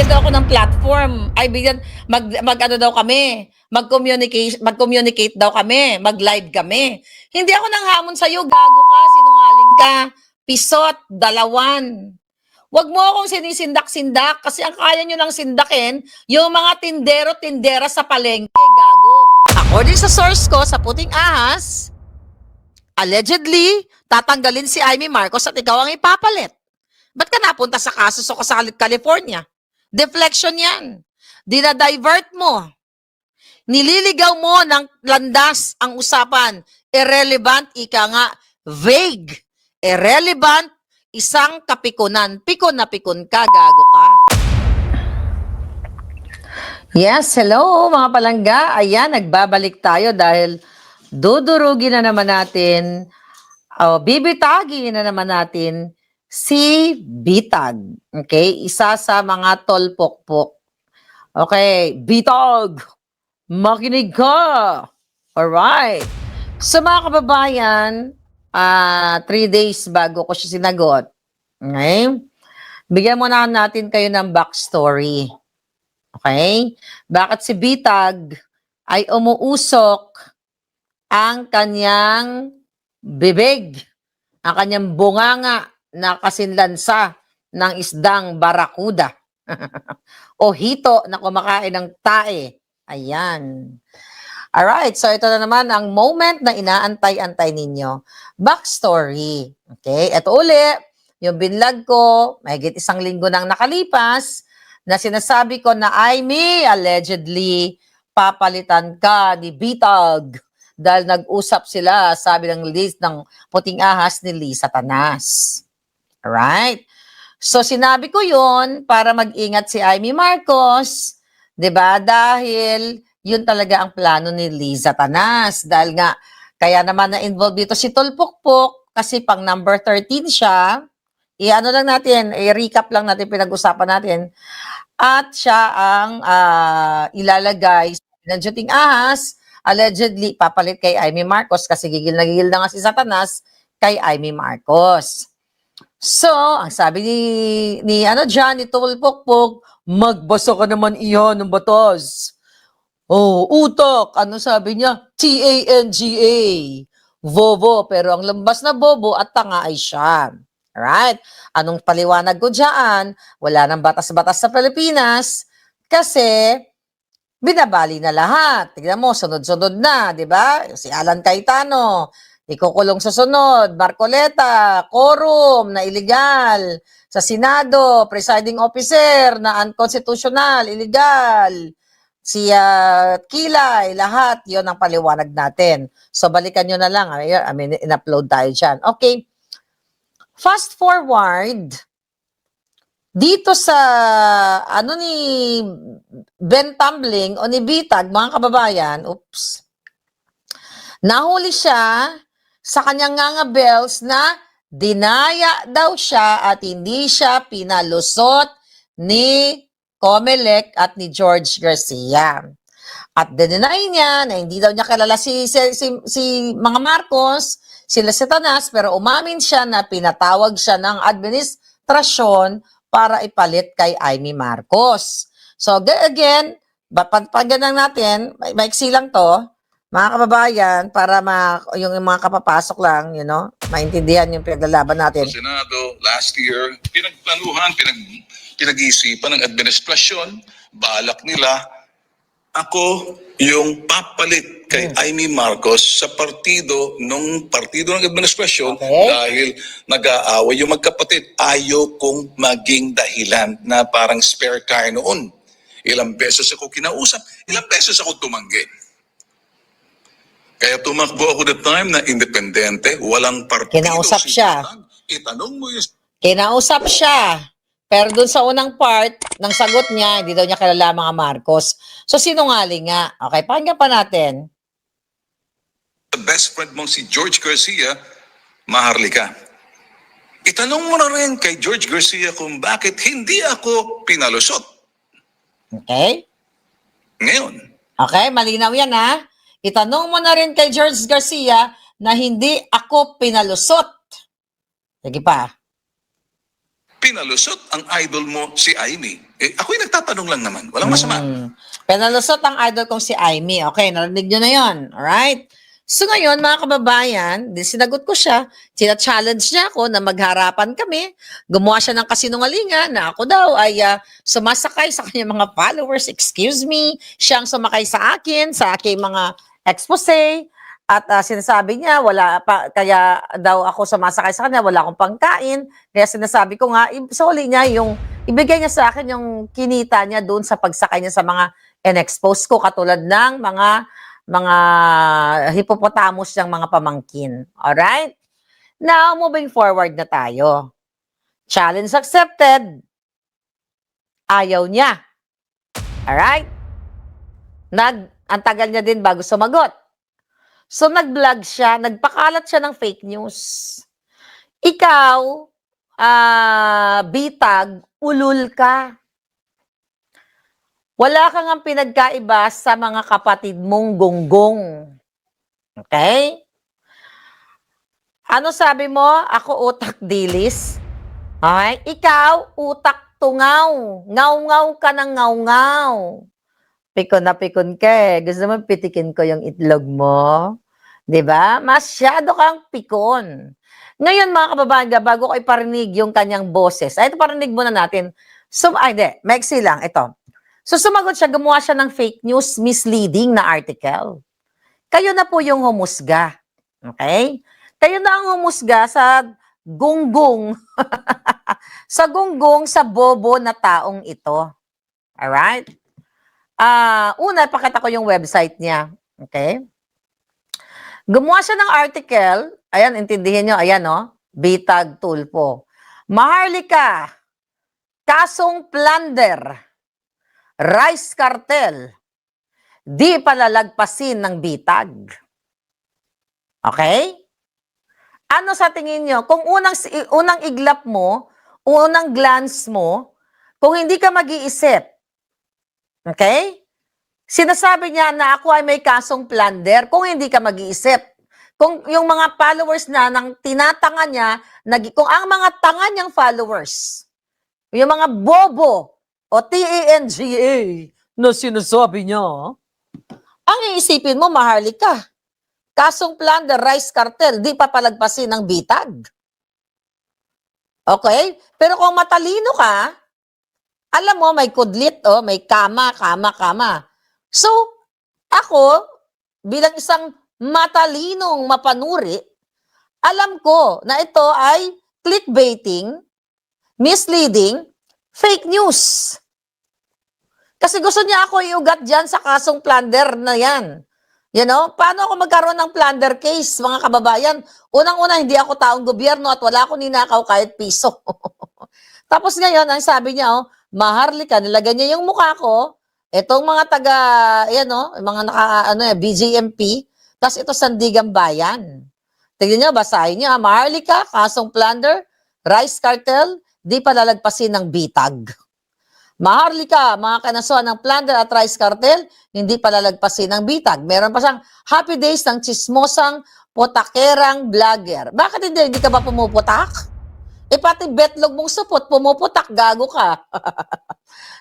daw ako ng platform. Ay, bigyan, ano daw kami, mag-communicate daw kami, mag-live kami. Hindi ako nang hamon sa'yo, gago ka, sinungaling ka, pisot, dalawan. Huwag mo akong sinisindak-sindak kasi ang kaya nyo lang sindakin, yung mga tindero-tindera sa palengke, gago. According sa source ko, sa Puting Ahas, allegedly, tatanggalin si Amy Marcos at ikaw ang ipapalit. Ba't ka napunta sa kaso sa California? Deflection yan. Dinadivert mo. Nililigaw mo ng landas ang usapan. Irrelevant, ika nga, vague. Irrelevant, isang kapikunan. Pikon na pikon ka, gago ka. Yes, hello mga palangga. Ayan, nagbabalik tayo dahil dudurugin na naman natin, bibitagin na naman natin si Bitag. Okay? Isa sa mga tolpokpok. Okay, Bitag, makinig ka. Alright. So mga kababayan, 3 days bago ko siya sinagot. Okay? Bigyan muna natin kayo ng backstory. Okay? Bakit si Bitag ay umuusok ang kanyang bibig, ang kanyang bunganga na kasinlansa ng isdang barakuda o hito na kumakain ng tae. Ayan. Alright, so ito na naman ang moment na inaantay-antay ninyo. Backstory. Okay, ito uli, yung binlog ko, mahigit 1 linggo nang nakalipas, na sinasabi ko na Amy, allegedly, papalitan ka ni Bitag dahil nag-usap sila, sabi ng list ng Puting Ahas ni Lee Satanas. Alright? So, sinabi ko yun para mag-ingat si Amy Marcos, 'di ba? Dahil yun talaga ang plano ni Lee Satanas. Dahil nga, kaya naman na-involve dito si Tulpokpok kasi pang number 13 siya. I-ano lang natin, i-recap lang natin pinag-usapan natin. At siya ang ilalagay ng Puting Ahas, allegedly papalit kay Amy Marcos kasi gigil na nga si Satanas kay Amy Marcos. So, ang sabi ni Johnny Tulpokpok, magbasa ka naman iyon ng batas. Oh, utok. Ano sabi niya? T-A-N-G-A. Bobo. Pero ang lambas na bobo at tanga ay siya. Alright? Anong paliwanag ko dyan? Wala nang batas-batas sa Pilipinas kasi binabali na lahat. Tignan mo, sunod-sunod na, di ba? Si Alan Cayetano, ikukulong sa sunod. Marcoleta, quorum na illegal. Sa Senado, presiding officer na unconstitutional, illegal. Si Kilay, lahat, yon ang paliwanag natin. So, balikan nyo na lang. I mean, in-upload tayo dyan. Okay. Fast forward, dito sa, ni Ben Tumbling o ni Bitag, mga kababayan, nahuli siya sa kanyang ngangabels na dinaya daw siya at hindi siya pinalusot ni Comelec at ni George Garcia. At dinay niya na hindi daw niya kilala si mga Marcos, sila Satanas, pero umamin siya na pinatawag siya ng administrasyon para ipalit kay Amy Marcos. So again, pagganang natin, maiksi lang to, mga kababayan, para yung mga kapapasok lang, maintindihan yung pinaglalaban natin. Sa Senado, last year, pinagplanuhan, pinag-iisipan ng administrasyon, balak nila, ako yung papalit kay Amy Marcos sa partido ng administrasyon dahil nag-aaway yung magkapatid. Ayaw kong maging dahilan na parang spare tire noon. Ilang beses ako kinausap, ilang beses ako tumanggi. Kaya tumakbo ako the time na independente, walang partido. Kinausap siya. Itanong mo yung... Kinausap siya. Pero dun sa unang part ng sagot niya, hindi daw niya kilala mga Marcos. So, sinungaling nga. Okay, pakinggan pa natin. The best friend mong si George Garcia, Maharlika. Itanong mo na rin kay George Garcia kung bakit hindi ako pinalusot. Okay? Ngayon. Okay, malinaw yan ha. Itanong mo na rin kay George Garcia na hindi ako pinalusot. Sige pa. pinalusot ang idol mo si Amy. Ako'y nagtatanong lang naman. Walang masama. Pinalusot ang idol kong si Amy. Okay, narinig nyo na yon. Alright? So ngayon, mga kababayan, sinagot ko siya, challenge niya ako na magharapan kami, gumawa siya ng kasinungalingan na ako daw ay sumasakay sa kanyang mga followers, excuse me, siyang sumakay sa akin, sa aking mga expose, at sinasabi niya, wala pa, kaya daw ako sumasakay sa kanya, wala akong pangkain, kaya sinasabi ko nga, isoli niya yung, ibigay niya sa akin yung kinita niya doon sa pagsakay niya sa mga in-expose ko, katulad ng mga hippopotamus ng mga pamangkin. Alright? Now, moving forward na tayo. Challenge accepted. Ayaw niya. Alright? Ang tagal niya din bago sumagot. So, nag-vlog siya, nagpakalat siya ng fake news. Ikaw, bitag, ulul ka. Wala kang ang pinagkaiba sa mga kapatid mong gonggong. Okay? Ano sabi mo? Ako utak dilis. Okay? Ikaw, utak tungaw. Ngaw-ngaw ka ng ngaw-ngaw. Pikon na pikon ka eh. Gusto mo pitikin ko yung itlog mo? 'Di ba? Masyado kang pikon. Ngayon mga kababayan, bago ko iparinig yung kanyang boses, ito parinig muna natin. So, hindi, maiksi lang, ito. So, sumagot siya, gumawa siya ng fake news, misleading na article. Kayo na po yung humusga. Okay? Kayo na ang humusga sa gunggong, sa gunggong, sa bobo na taong ito. Alright? Una, pakita ko yung website niya. Okay? Gumawa siya ng article, ayan, intindihin nyo, ayan, no? Bitag Tulpo. Maharlika, kasong plunder, rice cartel, di palalagpasin ng bitag. Okay? Ano sa tingin nyo? Kung unang iglap mo, unang glance mo, kung hindi ka mag-iisip, okay? Sinasabi niya na ako ay may kasong plunder kung hindi ka mag-iisip. Kung yung mga followers na nang tinatanga niya, kung ang mga tanga niyang followers, yung mga bobo, o TANGA na sinasabi niya, ang iisipin mo, Maharlika. Kasong plunder, rice cartel, di papalagpasin ng bitag. Okay? Pero kung matalino ka, alam mo, may kudlit, may kama. So, ako, bilang isang matalinong mapanuri, alam ko na ito ay clickbaiting, misleading, fake news. Kasi gusto niya ako iugat dyan sa kasong plunder na yan. You know, paano ako magkaroon ng plunder case, mga kababayan? Unang-una, hindi ako taong gobyerno at wala akong ninakaw kahit piso. Tapos ngayon, ang sabi niya, Maharlika, nilagay niya yung mukha ko, itong mga taga, mga BGMP, tapos ito Sandigan Bayan. Tignan niyo, basahin niyo, Maharlika, kasong plunder, rice cartel, di palalagpasin ng bitag. Maharlika, mga kanasuan ng plunder at rice cartel, hindi palalagpasin ng bitag. Meron pa siyang happy days ng chismosang potakerang vlogger. Bakit hindi ka ba pumuputak? Pati betlog mong supot, pumuputak, gago ka.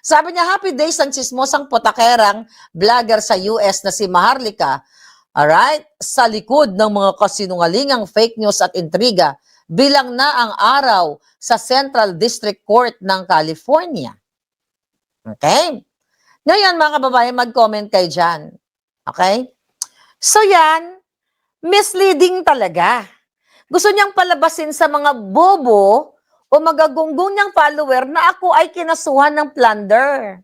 Sabi niya, happy days ng chismosang potakerang vlogger sa US na si Maharlika. Alright? Sa likod ng mga kasinungalingang fake news at intriga, bilang na ang araw sa Central District Court ng California. Okay? Ngayon, mga kababayan, mag-comment kayo dyan. Okay? So yan, misleading talaga. Gusto niyang palabasin sa mga bobo o magagunggong niyang follower na ako ay kinasuhan ng plunder.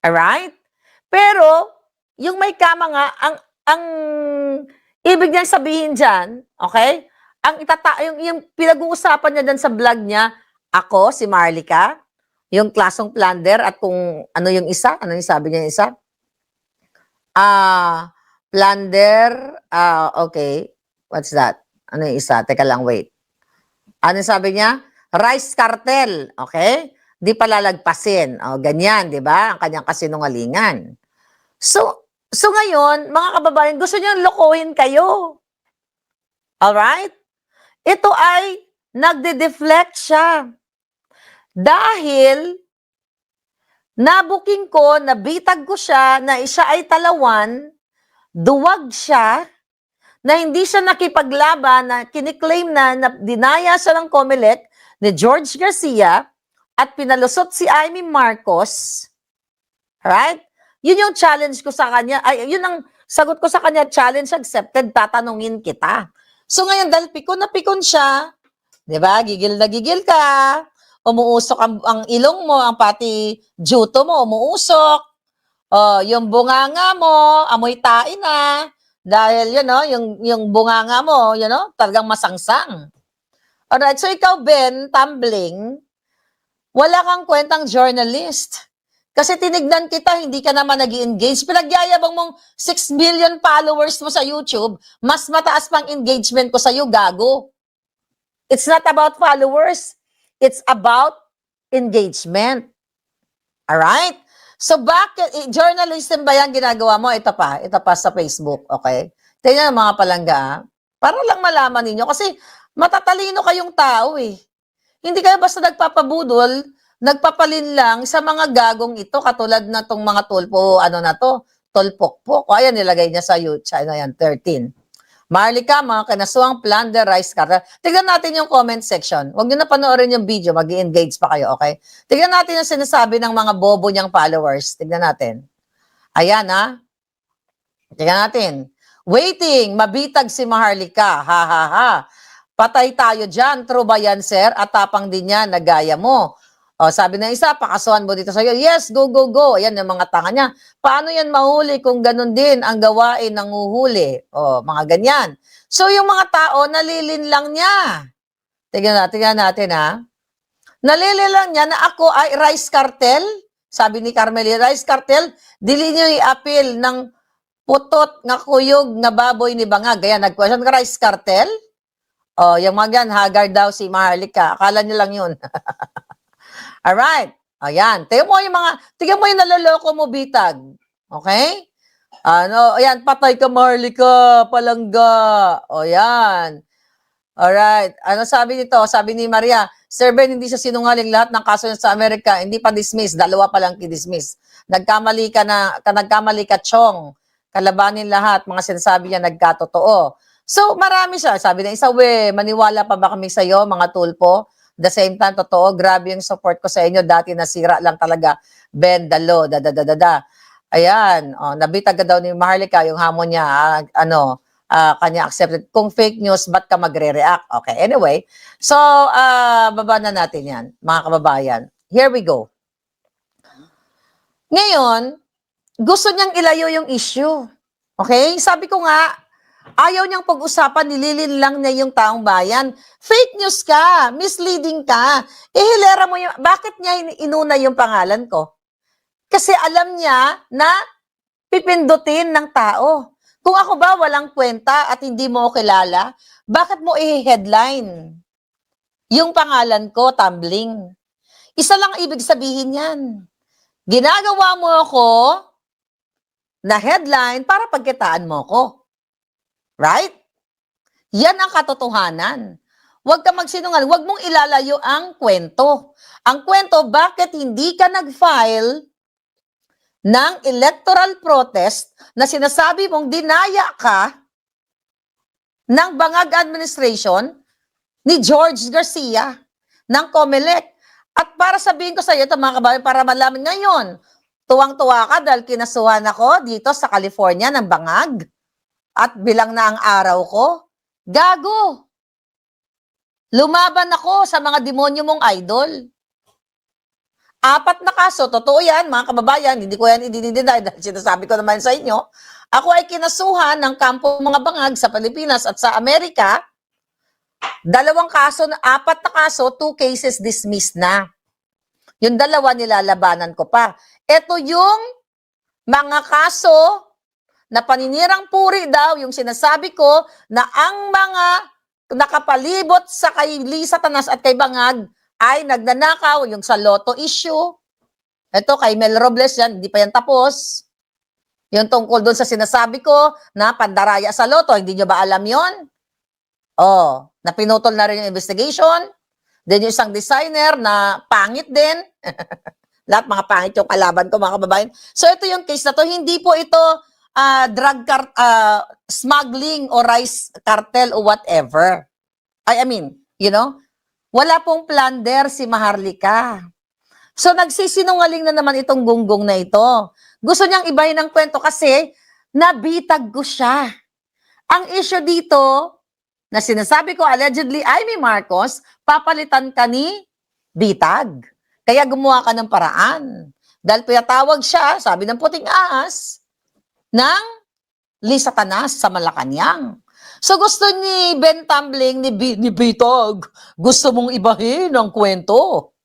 Alright? Pero, yung may kama nga, ang ibig niyang sabihin dyan, okay? Yung pinag-uusapan niya dyan sa vlog niya, ako, si Maharlika, yung klasong plunder at kung ano yung isa, ano yung sabi niya yung isa? Plunder, okay. What's that? Ano yung isa? Teka lang, wait. Ano yung sabi niya? Rice cartel, okay? Di palalagpasin. O, ganyan, di ba? Ang kanyang kasinungalingan. So ngayon, mga kababayan, gusto niyang lokohin kayo. Alright? Ito ay nagde-deflect siya. Dahil nabuking ko, nabitag ko siya na siya ay talawan, duwag siya, na hindi siya nakipaglaban, na kiniklaim na dinaya siya ng COMELEC ni George Garcia at pinalusot si Amy Marcos. Right? Yun yung challenge ko sa kanya. Ay, yun ang sagot ko sa kanya, challenge accepted, tatanungin kita. So ngayon, dahil pikon na pikon siya, di ba? Gigil na gigil ka, umuusok ang ilong mo, ang pati juto mo, umuusok. Oh, yung bunganga mo, amoy tae na. Dahil, yung bunganga mo, talagang masangsang. Alright, so ikaw, Ben, tumbling, wala kang kwentang journalist. Kasi tinignan kita, hindi ka naman nag-engage. Pinagyayabang mong 6 million followers mo sa YouTube, mas mataas pang engagement ko sa'yo, gago. It's not about followers. It's about engagement. Alright? So bakit, journalism ba yan ginagawa mo? Ito pa sa Facebook, okay? Tingnan mga palangga, para lang malaman ninyo. Kasi matatalino kayong tao eh. Hindi kayo basta nagpapabudol, nagpapalin lang sa mga gagong ito, katulad na tong mga tulpo, tolpokpok. O ayan, nilagay niya sa YouTube, 13. Marlica, mga kanasuang plunder rice cutter. Tignan natin yung comment section. Huwag nyo na panoorin yung video, mag-i-engage pa kayo, okay? Tignan natin yung sinasabi ng mga bobo niyang followers. Tignan natin. Ayan, ha? Tignan natin. Waiting, mabitag si Maharlika. Ha, ha, ha. Patay tayo dyan. True ba yan, sir? At tapang din yan, nagaya mo. O, sabi ng isa, pakasuhan mo dito sa'yo. Yes, go, go, go. Ayan yung mga tanga niya. Paano yan mahuli kung ganun din ang gawain ng uhuli? O, mga ganyan. So, yung mga tao, nalilin lang niya. Tingnan natin, ha? Nalilin lang niya na ako ay rice cartel. Sabi ni Carmeli, rice cartel, dili niyo i-appeal ng putot nga kuyog nga baboy ni Bangag. Kaya nag-question ka, rice cartel? O, yung mga yan, haggard daw si Maharlika. Akala niyo lang yun. Alright. Ayan. Tingnan mo yung naloloko mo, bitag. Okay? Ayan, patay ka, Maharlika, palangga. O, yan. Alright. Ano sabi nito? Sabi ni Maria, Sir Ben, hindi siya sinungaling, lahat ng kaso niya sa Amerika, hindi pa dismiss, dalawa pa lang kidismiss. Nagkamali ka, Chong. Kalabanin lahat, mga sinasabi niya nagkatotoo. So, marami siya. Sabi ng isa, maniwala pa ba kami sa'yo, mga tulpo? The same time, totoo, grabe yung support ko sa inyo. Dati nasira lang talaga. Ben, dalo, Ayan, nabitag daw ni Maharlika yung hamon niya, kanya accepted. Kung fake news, ba't ka magre-react? Okay, anyway. So, baba na natin yan, mga kababayan. Here we go. Ngayon, gusto niyang ilayo yung issue. Okay? Sabi ko nga, ayaw niyang pag-usapan, nililin lang niya yung taong bayan. Fake news ka, misleading ka. Hilera mo yung, bakit niya inuna yung pangalan ko? Kasi alam niya na pipindutin ng tao. Kung ako ba walang kwenta at hindi mo kilala, bakit mo i-headline yung pangalan ko, tumbling? Isa lang ibig sabihin yan. Ginagawa mo ako na headline para pagkitaan mo ko. Right? Yan ang katotohanan. Huwag ka magsinungaling. Huwag mong ilalayo ang kwento. Ang kwento, bakit hindi ka nag-file ng electoral protest na sinasabi mong dinaya ka ng Bangag administration ni George Garcia ng COMELEC. At para sabihin ko sa iyo, mga kababayan, para malaman ngayon, tuwang-tuwa ka dahil kinasuhan ako dito sa California ng Bangag. At bilang na ang araw ko, gago. Lumaban ako sa mga demonyo mong idol. 4 na kaso, totoo yan, mga kababayan, hindi ko yan idinidinay dahil sinasabi ko naman sa inyo. Ako ay kinasuhan ng kampo mga Bangag sa Pilipinas at sa Amerika. 2 kaso, 4 na kaso, 2 cases dismissed na. Yung 2 nilalabanan ko pa. Ito yung mga kaso na paninirang puri daw, yung sinasabi ko na ang mga nakapalibot sa kay Lisa Tanas at kay Bangag ay nagnanakaw, yung sa Lotto issue. Ito, kay Mel Robles yan, hindi pa yan tapos. Yung tungkol doon sa sinasabi ko na pandaraya sa Lotto, hindi nyo ba alam yon? Oh, na pinutol na rin yung investigation. Then yung isang designer na pangit din. Lahat mga pangit yung kalaban ko, mga kababayan. So ito yung case na to. Hindi po ito smuggling o rice cartel o whatever. I mean, wala pong plunder si Maharlika. So nagsisinungaling na naman itong gunggong na ito. Gusto niyang ibahin ang kwento kasi nabitag ko siya. Ang issue dito, na sinasabi ko allegedly, Amy Marcos, papalitan ka ni Bitag. Kaya gumawa ka ng paraan. Dahil pinatawag siya, sabi ng puting ahas, ng Lisa Tanas sa Malacanang. So gusto ni Ben Tumbling, ni Bitag, gusto mong ibahin ang kwento.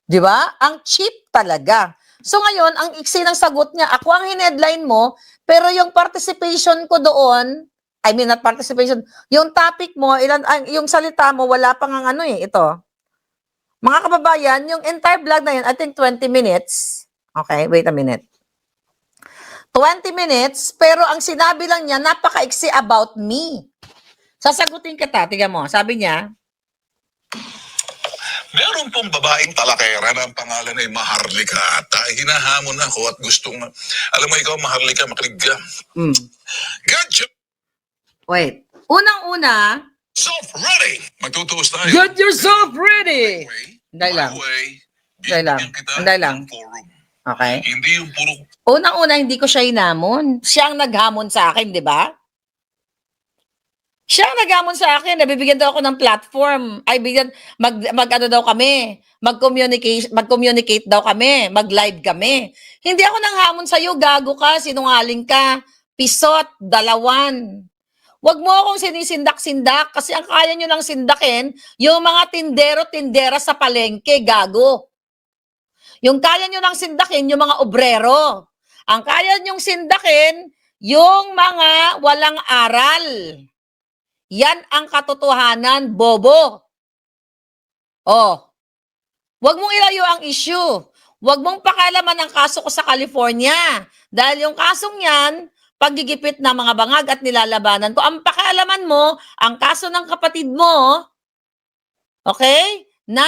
Di ba? Ang cheap talaga. So ngayon, ang iksi ng sagot niya, ako ang hinheadline mo, pero yung participation ko doon, I mean, not participation. Yung topic mo, yung salita mo, wala pang ang ito. Mga kababayan, yung entire vlog na yun, I think 20 minutes. Okay, wait a minute. 20 minutes, pero ang sinabi lang niya, napaka-iksi about me. Sasagutin kita, tingnan mo. Sabi niya, Meron pong babaeng talakera na ang pangalan ay Maharlika at hinahamon ako at gustong, alam mo ikaw Maharlika, makinig ka. Get wait. Unang-una, yourself ready. Magtutuos tayo. get yourself ready. Anday lang. Anday lang. Anday lang. Okay. Hindi yung puro. Unang-una, hindi ko siya hinamon. Siya ang naghamon sa akin, di ba? Siya ang naghamon sa akin. Nabibigyan daw ako ng platform. Mag-ano daw kami. Mag-communicate daw kami. Mag-live kami. Hindi ako nanghamon sa'yo. Gago ka. Sinungaling ka. Pisot. Dalawan. Huwag mo akong sinisindak-sindak kasi ang kaya nyo lang sindakin, yung mga tindero-tindera sa palengke, gago. Yung kaya nyo lang sindakin, yung mga obrero. Ang kaya nyong sindakin, yung mga walang aral. Yan ang katotohanan, bobo. Huwag mong ilayo ang issue. Huwag mong pakialaman ang kaso ko sa California. Dahil yung kasong yan, paggigipit ng mga bangag at nilalabanan ko. Ang pakialaman mo, ang kaso ng kapatid mo, okay, na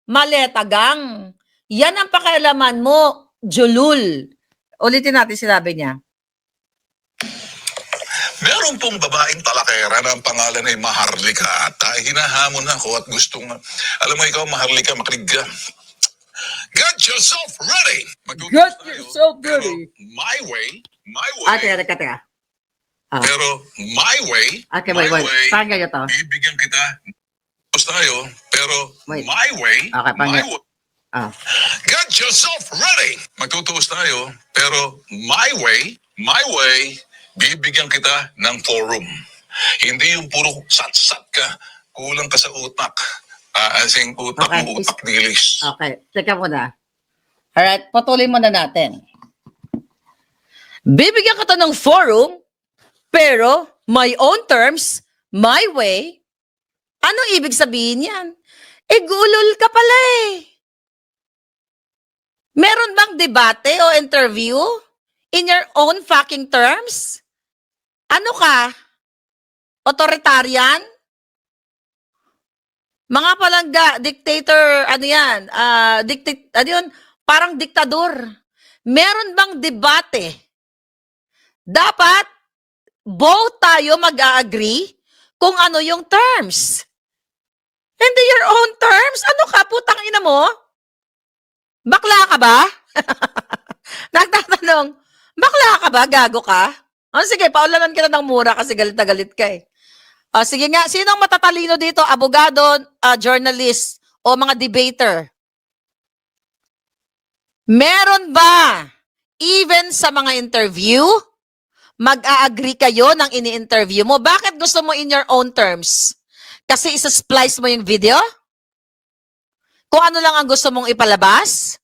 maletagang. Yan ang pakialaman mo, Julul. Ulitin natin sinabi niya. Meron pong babaeng talakera na ang pangalan ay Maharlika at hinahamon ako at gustong, alam mo ikaw Maharlika, makinig ka. Get yourself ready. Get yourself ready. Pero my way. Teka. Pero my way, Okay, my wait. way, Parang ganito. bibigyan kita. Tapos tayo, pero Wait. my way, Okay, my pangit. way. Ah. Get yourself ready. Magtutuos tayo, pero my way, bibigyan kita ng forum. Hindi yung puro sat-sat ka, kulang ka sa utak. Asing utak Okay. mo, utak dilis. Okay, teka muna. Alright, patuloy muna natin. Bibigyan kita ng forum, pero my own terms, my way. Ano ibig sabihin yan? Gulol ka pala eh. Meron bang debate o interview in your own fucking terms? Ano ka? Authoritarian? Mga palangga, dictator, ano yan? Parang diktador. Meron bang debate? Dapat both tayo mag-agree kung ano yung terms. Hindi your own terms? Ano ka, putang ina mo? Bakla ka ba? Nagtatanong, bakla ka ba? Gago ka? Sige, paulanan kita ng mura kasi galit na galit ka eh. Sige nga, sinong matatalino dito? Abogado, journalist, o mga debater? Meron ba, even sa mga interview, mag-a-agree kayo ng ini-interview mo? Bakit gusto mo in your own terms? Kasi isa-splice mo yung video? Kung ano lang ang gusto mong ipalabas?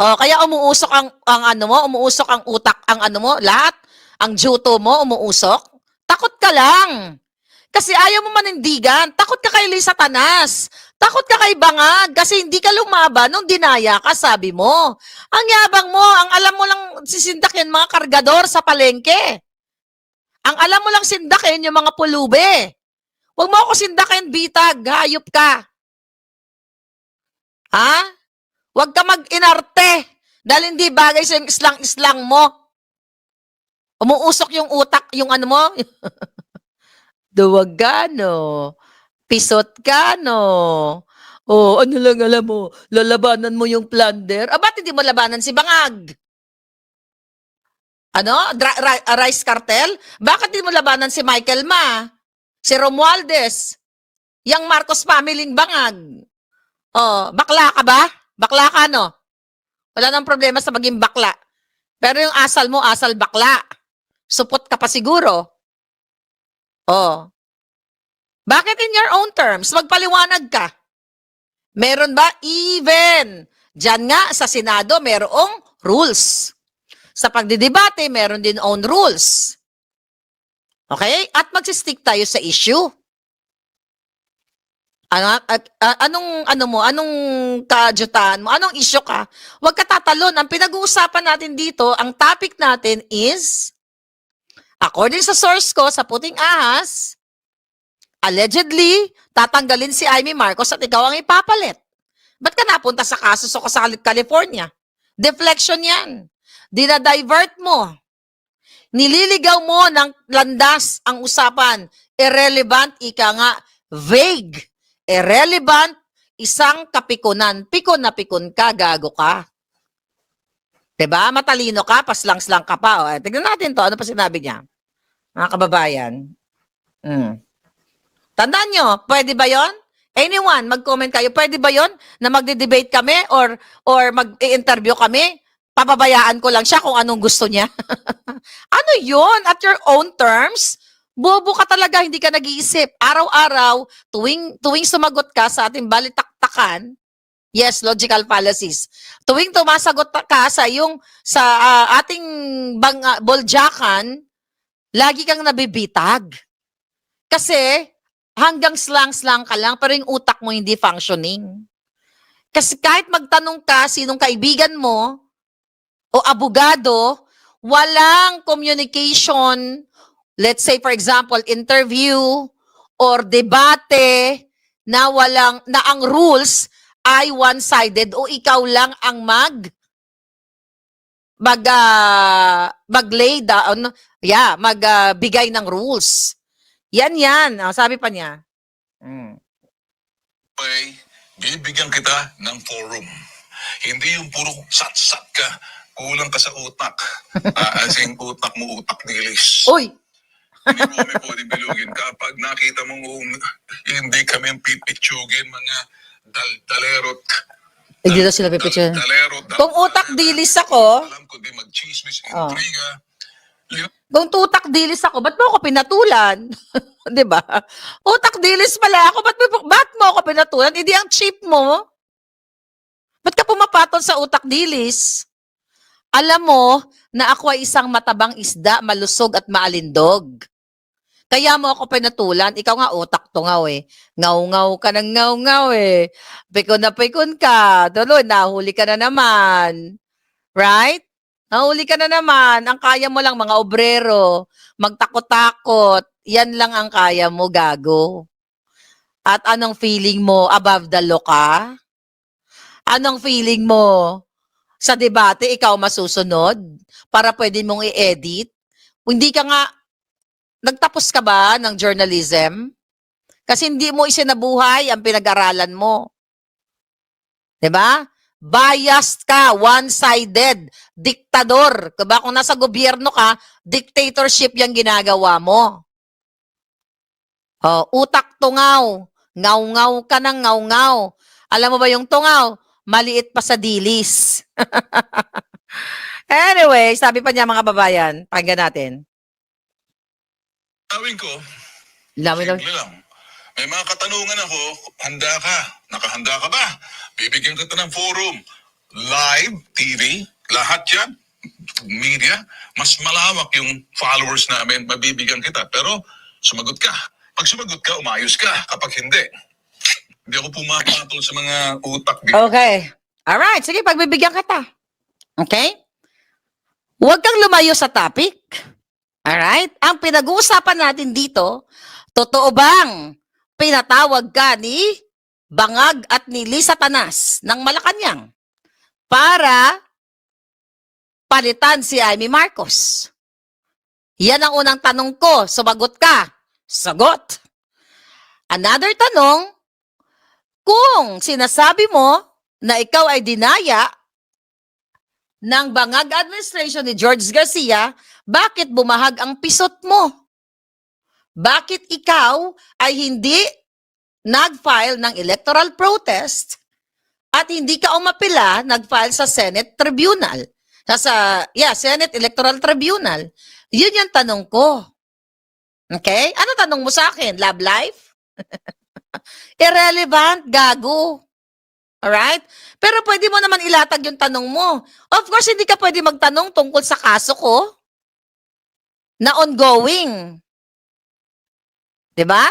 Kaya umuusok umuusok ang utak, lahat, ang juto mo, umuusok? Takot ka lang. Kasi ayaw mo manindigan. Takot ka kay Lisa Tanas. Takot ka kay Bangag kasi hindi ka lumaban nung dinaya ka, sabi mo. Ang yabang mo, ang alam mo lang sisindakin mga kargador sa palengke. Ang alam mo lang sindakin yung mga pulube. Huwag mo ako sindakin, bitag. Hayop ka. Ha? Huwag ka mag-inarte. Dahil hindi bagay sa yung islang-islang mo. Umuusok yung utak, yung ano mo. Duwag ka, no? Pisot ka, no? Oh, ano lang alam mo, lalabanan mo yung plunder. Ah, ba't hindi mo labanan si Bangag? Ano? Rice Cartel? Bakit hindi mo labanan si Michael Ma? Si Romualdez? Yang Marcos family Bangag? Oh, bakla ka ba? Bakla ka, no? Wala nang problema sa maging bakla. Pero yung asal mo, asal bakla. Supot ka pa siguro. Oh. Bakit in your own terms? Magpaliwanag ka. Meron ba? Even. Diyan nga sa Senado, merong rules. Sa pagdidebate, meron din own rules. Okay? At magsistick tayo sa issue. Anong kajutan mo? Anong issue ka? Huwag ka tatalon. Ang pinag-uusapan natin dito, ang topic natin is, according sa source ko, sa Puting Ahas, allegedly, tatanggalin si Amy Marcos at ikaw ang ipapalit. Ba't ka napunta sa kaso sa California? Deflection yan. Dinadivert mo. Nililigaw mo ng landas ang usapan. Irrelevant, ika nga, vague. Irrelevant, isang kapikunan. Pikon na pikon ka, gago ka. Diba? Matalino ka, paslang-slang ka pa. O, tignan natin to. Ano pa sinabi niya? Mga kababayan. Tandaan nyo, pwede ba yon? Anyone, mag-comment kayo. Pwede ba yon na magde-debate kami or mag-i-interview kami? Papabayaan ko lang siya kung anong gusto niya. Ano yon? At your own terms? Bobo ka talaga, hindi ka nag-iisip. Araw-araw, tuwing sumagot ka sa ating balitaktakan, yes, logical fallacies. Tuwing tumasagot ka sa ating boljakan, lagi kang nabibitag. Kasi hanggang slang-slang ka lang, pero yung utak mo hindi functioning. Kasi kahit magtanong ka sinong kaibigan mo o abogado, walang communication. Let's say, for example, interview or debate na ang rules ay one-sided o ikaw lang ang maglay down, magbigay ng rules. Yan. Sabi pa niya. Okay, bibigyan kita ng forum. Hindi yung puro sat-sat ka. Kulang ka sa utak. As in, utak mo, utak dilis. Uy! Hindi mo kami pwedeng bilugin. Kapag nakita mong hindi kami ang pipitsugin, mga dalerot. Hindi na sila pipitsugin. Kung utak dilis ako, alam ko di mag-chismis, intriga. Kung tutak dilis ako, ba't mo ako pinatulan? Diba? Utak dilis pala ako, ba't mo ako pinatulan? Hindi ang cheap mo. Ba't ka pumapatol sa utak dilis? Alam mo na ako ay isang matabang isda, malusog at maalindog. Kaya mo ako pinatulan, ikaw nga utak tungaw eh. Ngaw-ngaw ka ng ngaw-ngaw eh. Pikon na pikon ka. Tuloy, nahuli ka na naman. Right? Nahuli ka na naman. Ang kaya mo lang mga obrero. Magtakot-takot. Yan lang ang kaya mo, gago. At anong feeling mo? Above the law ka? Anong feeling mo? Sa debate, ikaw masusunod? Para pwede mong i-edit? Hindi ka nga, nagtapos ka ba ng journalism? Kasi hindi mo isinabuhay ang pinag-aralan mo. Diba? Biased ka, one-sided, diktador. Diba? Kung nasa gobyerno ka, dictatorship yung ginagawa mo. Utak tungaw. Ngaw-ngaw ka ng ngaw-ngaw. Alam mo ba yung tungaw? Maliit pa sa dilis. Anyway, sabi pa niya mga babayan, pakinggan natin. Tawin ko, Simple simple lang. May mga katanungan ako, handa ka. Nakahanda ka ba? Bibigyan kita ng forum. Live, TV, lahat yan. Media, mas malawak yung followers namin, mabibigyan kita. Pero sumagot ka. Pag sumagot ka, umayos ka. Kapag hindi ako pumapatol sa mga utak. Okay. Alright, sige, pagbibigyan kita. Okay? Huwag kang lumayo sa topic. Alright? Ang pinag-uusapan natin dito, totoo bang pinatawag ka ni Bangag at ni Lisa Tanas ng Malacanang para palitan si Amy Marcos. Yan ang unang tanong ko. Sumagot ka. Sagot. Another tanong, kung sinasabi mo na ikaw ay dinaya ng Bangag administration ni George Garcia, bakit bumahag ang pisot mo? Bakit ikaw ay hindi nag-file ng electoral protest at hindi ka umapila, nag-file sa Senate Tribunal? Senate Electoral Tribunal. Yun yung tanong ko. Okay? Ano tanong mo sa akin? Love life? Irrelevant, gago. Alright? Pero pwede mo naman ilatag yung tanong mo. Of course, hindi ka pwede magtanong tungkol sa kaso ko na ongoing. Diba?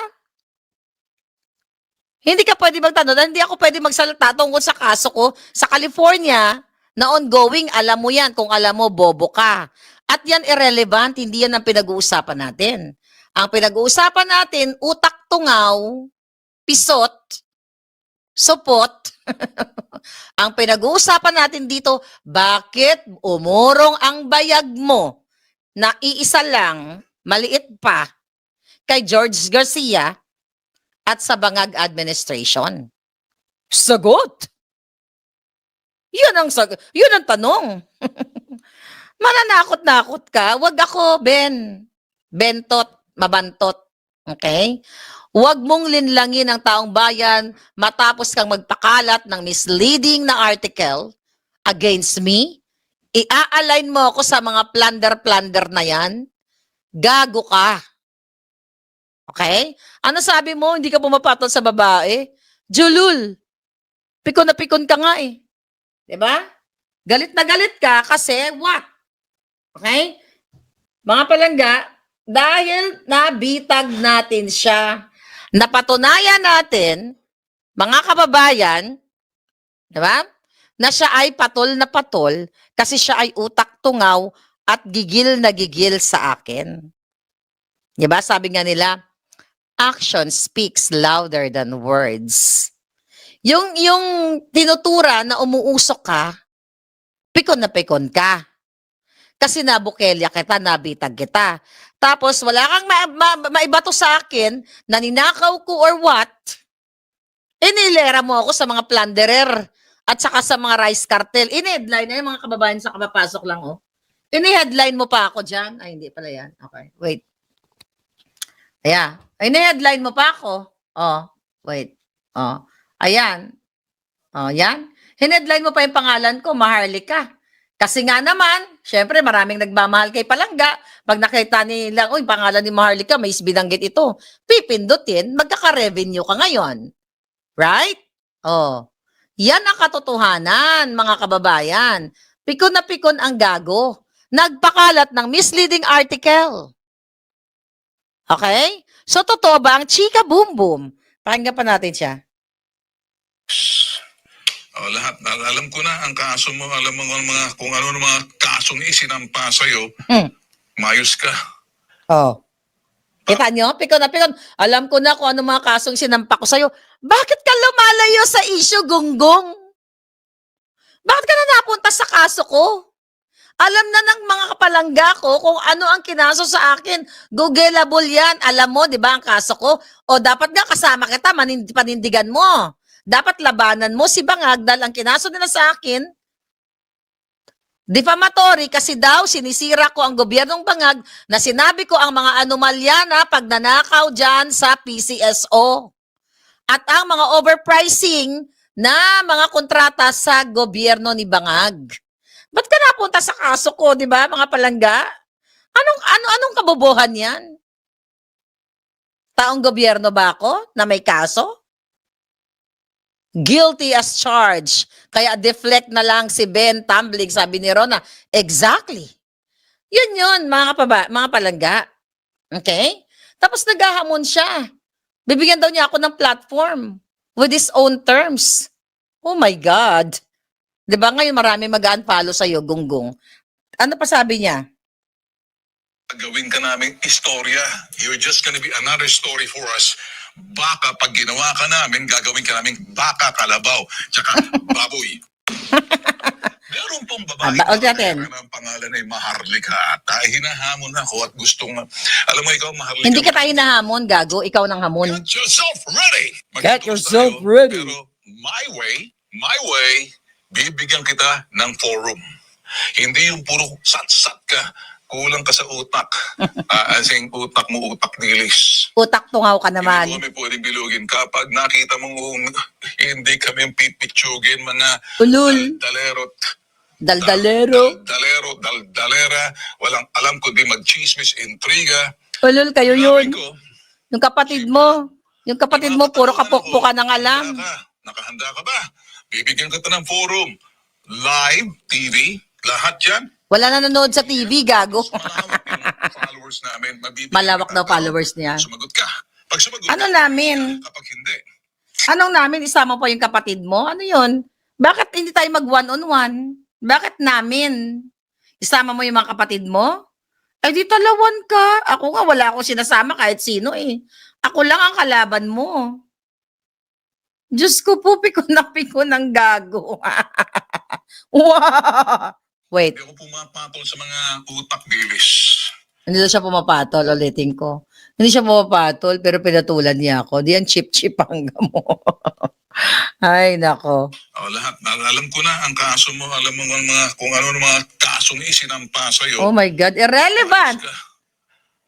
Hindi ka pwede magtanong, hindi ako pwede magsalita tungkol sa kaso ko sa California na ongoing. Alam mo yan, kung alam mo, bobo ka. At yan irrelevant, hindi yan ang pinag-uusapan natin. Ang pinag-uusapan natin, utak tungaw, pisot, supot. Ang pinag-uusapan natin dito, bakit umurong ang bayag mo na iisa lang, maliit pa, kay George Garcia at sa Bangag administration? Sagot. Yun ang tanong. Mananakot-nakot ka, wag ako, bentot, mabantot. Okay? Huwag mong linlangin ang taong bayan matapos kang magpakalat ng misleading na article against me. Ia-align mo ako sa mga plunder na yan. Gago ka. Okay? Ano sabi mo? Hindi ka pumapatol sa babae? Julul. Pikon na pikon ka nga eh. Diba? Galit na galit ka kasi what? Okay? Mga palangga, dahil nabitag natin siya, napatunayan natin, mga kababayan, diba? Na siya ay patol na patol kasi siya ay utak tungaw at gigil na gigil sa akin. Diba? Sabi nga nila, action speaks louder than words. Yung tinutura na umuusok ka, pikon na pikon ka. Kasi nabukelya kita, nabitag kita. Tapos wala kang maibato sa akin na ninakaw ko or what, inilera mo ako sa mga plunderer at saka sa mga rice cartel. In-headline na yung mga kababayan sa kapapasok lang, oh. In-headline mo pa ako dyan. Ay, hindi pala yan. Okay, wait. Ayan. In-headline mo pa ako. Oh, wait. Oh, ayan. Oh, yan. In-headline mo pa yung pangalan ko, Maharlika. Kasi nga naman, syempre maraming nagmamahal kay Palangga. Pag nakita nila, uy, pangalan ni Maharlika, may binanggit ito. Pipindutin, magkaka-revenue ka ngayon. Right? Oh. Yan ang katotohanan, mga kababayan. Pikon na pikon ang gago. Nagpakalat ng misleading article. Okay? So, totoo ba ang chika boom boom? Pakinggan pa natin siya. Lahat, alam ko na ang kaso mo, alam mo kung ano mga kasong isinampa sa'yo, mayos ka. Oh. Kita nyo? Pikon na pikon. Alam ko na kung ano mga kasong sinampa ko sa'yo. Bakit ka lumalayo sa issue, gunggong? Bakit ka na napunta sa kaso ko? Alam na ng mga kapalangga ko kung ano ang kinaso sa akin. Googleable yan. Alam mo, di ba, ang kaso ko? O dapat nga kasama kita, panindigan mo. Dapat labanan mo si Bangag dahil ang kinaso nila sa akin, defamatory kasi daw sinisira ko ang gobyernong Bangag na sinabi ko ang mga anomalya na pagnanakaw dyan sa PCSO at ang mga overpricing na mga kontrata sa gobyerno ni Bangag. Ba't ka napunta sa kaso ko, di ba, mga palangga? Anong kabobohan yan? Taong gobyerno ba ako na may kaso? Guilty as charged. Kaya deflect na lang si Ben Tamblig, sabi ni Rona. Exactly. Yun, mga palangga. Okay? Tapos naghahamon siya. Bibigyan daw niya ako ng platform with his own terms. Oh my God. Diba ngayon marami mag-unfollow sa'yo, gunggong. Ano pa sabi niya? Gawin ka namin istorya. You're just gonna be another story for us. Baka pag ginawa ka namin, gagawin ka namin baka kalabaw. Tsaka baboy. Meron pong babae Ulit natin. na ang pangalan ay Maharlika. Hinahamon ako at gustong, alam mo ikaw, Maharlika. Hindi ka tayo nahamon, gago. Ikaw nang hamon. Get yourself ready. Get Magkatuloy yourself tayo, ready. Pero my way, bibigyan kita ng forum. Hindi yung puro sat-sat ka. Kulang ka sa utak. As in, utak mo, utak dilis. Utak tungaw ka naman. Hindi mo kami pwedeng bilugin. Kapag nakita mong hindi kami pipitsugin, mga Ulul. Daldalero. Daldalera, walang alam kundi mag-chismis, intriga. Ulul, kayo yun. Sabi ko, Yung kapatid mo. Yung kapatid mo, puro kapukpukan ng alam. Nakahanda ka ba? Bibigyan kita ng forum. Live, TV, lahat yan. Wala na nanonood sa TV, gago. Malawak yung followers namin. Malawak daw followers niya. Sumagot ka. Pag sumagot Ano ka, namin? kapag hindi, Anong namin? Isama po yung kapatid mo? Ano yun? Bakit hindi tayo mag one-on-one? Bakit namin? Isama mo yung mga kapatid mo? Ay di talawan ka. Ako nga, wala akong sinasama kahit sino eh. Ako lang ang kalaban mo. Diyos ko po, pikon ng gago. Wow! Wait, hindi ako pumapatol sa mga utak dilis. hindi daw siya pumapatol, ulitin ko. Hindi siya pumapatol, pero pinatulan niya ako. Di yan chip-chip hanggang mo. Ay, nako. Lahat. Alam ko na ang kaso mo. Alam mo kung ano ang mga kasong isinampa sa'yo. Oh my God, irrelevant. Ka.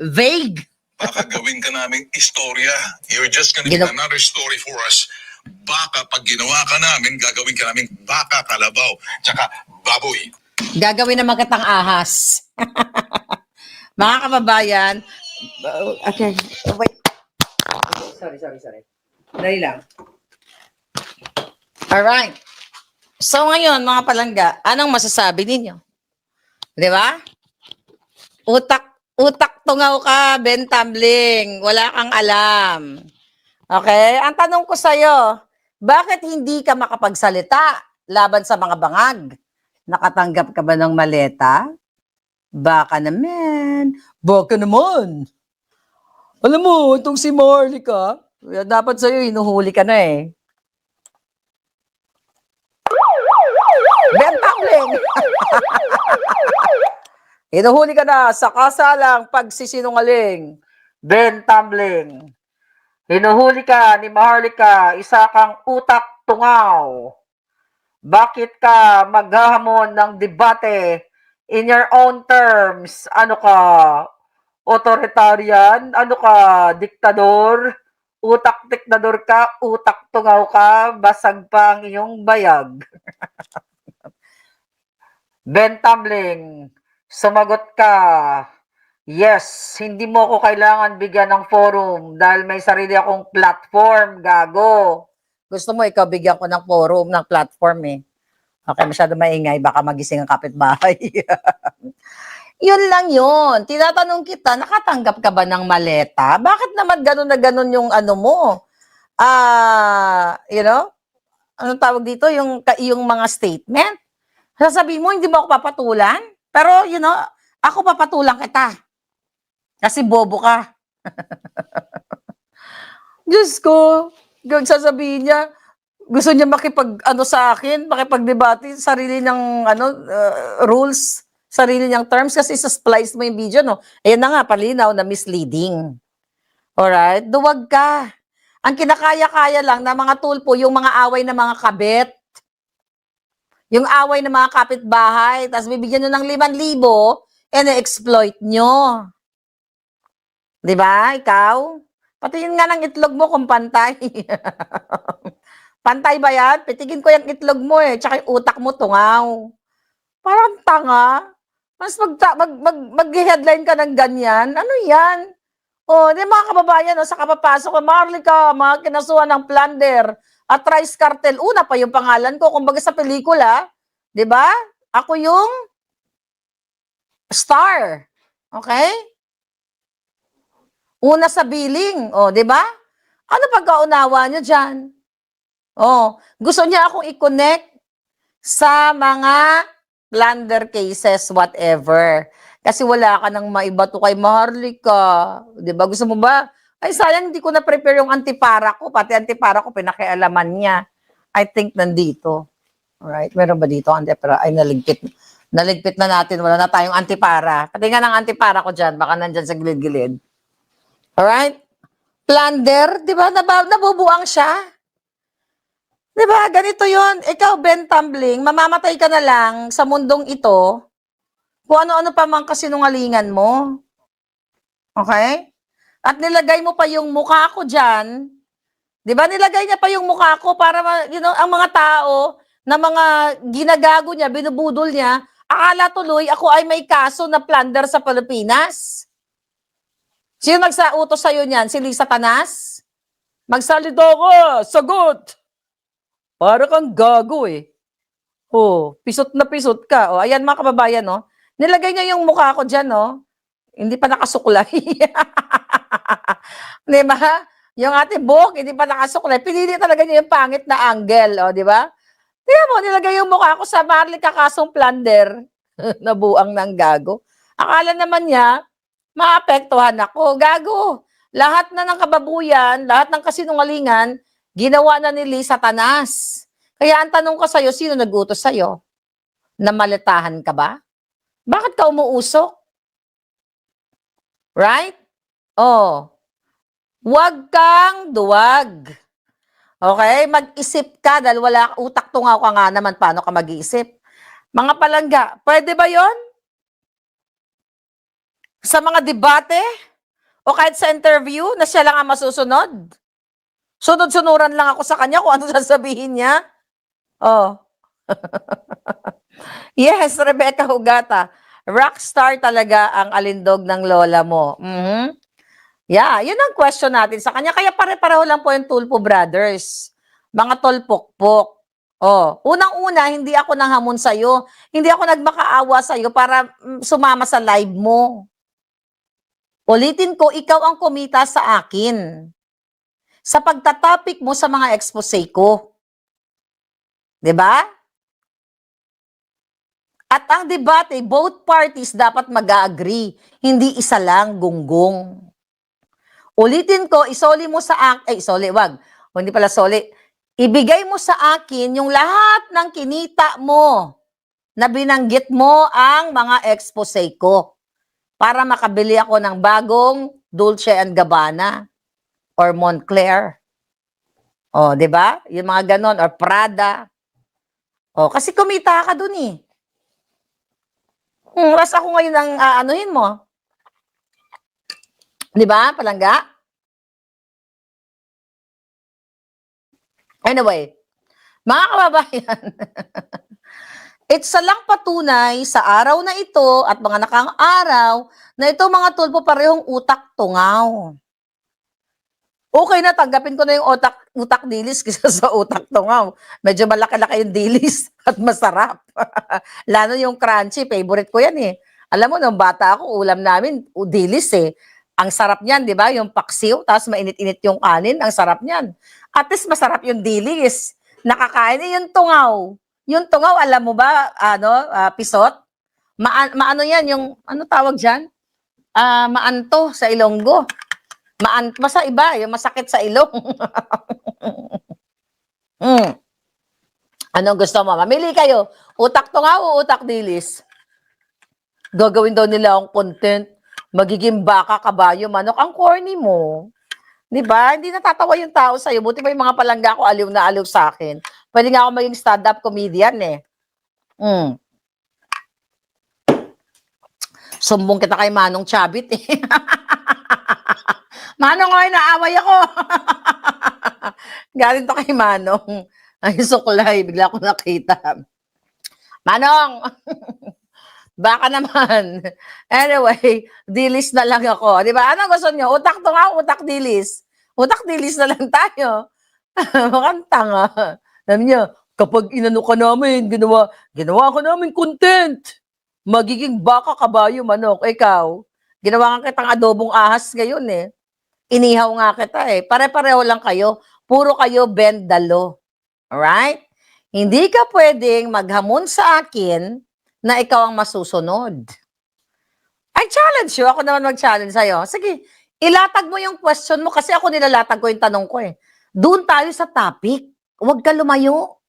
Vague. Baka gawin ka namin istorya. You're just gonna be another story for us. Baka pag ginawa ka namin, gagawin ka namin baka kalabaw. Tsaka baboy. Gagawin naman kitang ahas. Mga kababayan, okay, wait. Sorry. Dali lang. Alright. So ngayon, mga palangga, anong masasabi ninyo? Di ba? Utak tungaw ka, Ben Tambling. Wala kang alam. Okay? Ang tanong ko sa'yo, bakit hindi ka makapagsalita laban sa mga bangag? Nakatanggap ka ba ng maleta? Baka naman. Baka naman. Alam mo, itong si Marlica, dapat sa'yo, hinuhuli ka na eh. Ben Tambling! Hinuhuli ka na sa kasalang pagsisinungaling. Ben Tambling. Hinuhuli ka ni Maharlika, isa kang utak tungaw. Bakit ka maghahamon ng debate in your own terms? Ano ka? Authoritarian? Ano ka? Diktador? Utak diktador ka? Utak tungaw ka? Basag pa ang iyong bayag. Ben Tambling, sumagot ka. Yes, hindi mo ako kailangan bigyan ng forum dahil may sarili akong platform, gago. Gusto mo ikaw bigyan ko ng forum, ng platform eh. Okay, masyado maingay, baka magising ang kapitbahay. Yun lang yun. Tinatanong kita, nakatanggap ka ba ng maleta? Bakit naman ganun na ganun yung ano mo? Anong tawag dito? Yung mga statement? Sasabihin mo, hindi mo ako papatulan? Pero, ako papatulan kita. Kasi bobo ka. Diyos ko, sasabihin niya, gusto niya sa akin, makipagdebate, sarili niyang rules, sarili niyang terms, kasi isa-splice mo yung video, no? Ayan na nga, palinaw na misleading. Alright? Duwag ka. Ang kinakaya-kaya lang na mga tulpo, yung mga away na mga kabet, yung away ng mga kapitbahay, tapos bibigyan nyo ng 5,000, na-exploit nyo. Di ba, ikaw? Pati yun nga ng itlog mo kung pantay. Pantay ba yan? Pitigin ko yung itlog mo eh. Tsaka yung utak mo tungaw. Parang tanga. Mas mag-headline ka ng ganyan. Ano yan? Di mga kababayan, sa kapapasok ko, Maharlika, mga kinasuhan ng plunder at Rice Cartel. Una pa yung pangalan ko. Kumbaga sa pelikula, di ba? Ako yung star. Okay? Una sa billing, di ba? Ano pagkaunawa nyo dyan? Gusto niya akong i-connect sa mga plunder cases, whatever. Kasi wala ka nang maibato kay Maharlika. 'Di ba? Gusto mo ba? Ay, sayang hindi ko na-prepare yung antipara ko. Pati antipara ko, pinakialaman niya. I think nandito. Alright, meron ba dito antipara? Ay, naligpit. Naligpit na natin. Wala na tayong antipara. Pati nga ng antipara ko dyan. Baka nandyan sa gilid-gilid. Alright? Plunder, di ba? Nabubuang siya. Di ba? Ganito yon. Ikaw, Ben Tumbling, mamamatay ka na lang sa mundong ito kung ano-ano pa mang kasinungalingan mo. Okay? At nilagay mo pa yung mukha ko dyan. Di ba? Nilagay niya pa yung mukha ko para, ang mga tao na mga ginagago niya, binubudol niya, akala tuloy ako ay may kaso na plunder sa Pilipinas. Sino nagsautos sa'yo niyan? Si Lisa Tanas? Magsalita ka! Sagot! Para kang gago eh. Oh, pisot na pisot ka. Oh, ayan mga kababayan, no? Nilagay niya yung mukha ko dyan, no? Hindi pa nakasuklay. Di ba? Yung ating buhok, hindi pa nakasuklay. Pinili talaga niya yung pangit na angle, oh, di ba? Tingnan mo, nilagay yung mukha ko sa Maharlika kasong plunder. Nabuang ng gago. Akala naman niya, maapektuhan ako. Gago. Lahat na ng kababuyan, lahat ng kasinungalingan, ginawa na ni Lisa Tanas. Kaya ang tanong ko sa'yo, sino nag-utos sa'yo? Namalitahan ka ba? Bakit ka umuusok? Right? Oh. Huwag kang duwag. Okay? Mag-isip ka dahil wala utak tungaw ka nga naman paano ka mag-iisip. Mga palangga, pwede ba yon? Sa mga debate? O kahit sa interview na siya lang ang masusunod? Sunod-sunuran lang ako sa kanya kung ano sasabihin niya? Oh. Yes, Rebecca Hugata. Rockstar talaga ang alindog ng lola mo. Yeah, yun ang question natin sa kanya. Kaya pare-pareho lang po yung Tulpo Brothers. Mga tolpokpok. Oh, unang-una, hindi ako nanghamon sa'yo. Hindi ako nagmakaawa sa'yo para sumama sa live mo. Ulitin ko, ikaw ang kumita sa akin. Sa pagtatopic mo sa mga expose ko. 'Di ba? At ang debate, both parties dapat mag-agree. Hindi isa lang, gunggong. Ulitin ko, isoli mo sa akin, isoli, wag. Hindi pala soli. Ibigay mo sa akin yung lahat ng kinita mo na binanggit mo ang mga expose ko para makabili ako ng bagong Dolce & Gabbana or Moncler. O, di ba? Yung mga ganon, or Prada. O, kasi kumita ka dun eh. Ras ako ngayon ang anuhin mo. Di ba, palangga? Anyway, mga kababayan, it's lang patunay sa araw na ito at mga nakang araw na ito mga tulpo parehong utak tungaw. Okay na, tanggapin ko na yung utak dilis kaysa sa utak tungaw. Medyo malaki-laki yung dilis at masarap. Lalo yung crunchy, favorite ko yan eh. Alam mo, nung bata ako, ulam namin, dilis eh. Ang sarap niyan, di ba? Yung paksiw, tapos mainit-init yung kanin, ang sarap niyan. At least masarap yung dilis. Nakakain eh, yung tungaw. Yung tungaw, alam mo ba, pisot? Maano yan, yung, ano tawag dyan? Maanto sa Ilonggo. Basta iba, yung masakit sa ilong. Anong gusto mo? Mamili kayo. Utak tungaw o utak dilis? Gagawin daw nila ang content. Magiging baka, kabayo, manok. Ang corny mo. Diba? Hindi natatawa yung tao sa'yo. Buti ba yung mga palangga ko aliw na aliw sa akin. Pwede nga ako maging stand-up comedian eh. Sumbong kita kay Manong Chabit eh. Manong, ay, naaway ako. Galing to kay Manong. Ay, suklay. Bigla ko nakita. Manong! Baka naman. Anyway, dilis na lang ako. Di ba? Ano gusto nyo? Utak to nga, utak dilis. Utak dilis na lang tayo. Mukhang tanga. Alam niyo, kapag inano ka namin, ginawa ka namin content. Magiging baka, kabayo, manok. Ikaw, ginawa ka kitang adobong ahas ngayon eh. Inihaw nga kita eh. Pare-pareho lang kayo. Puro kayo bend the law. Alright? Hindi ka pwedeng maghamon sa akin na ikaw ang masusunod. I challenge you. Ako naman mag-challenge sa'yo. Sige, ilatag mo yung question mo kasi ako nilalatag ko yung tanong ko eh. Doon tayo sa topic. Huwag ka lumayo.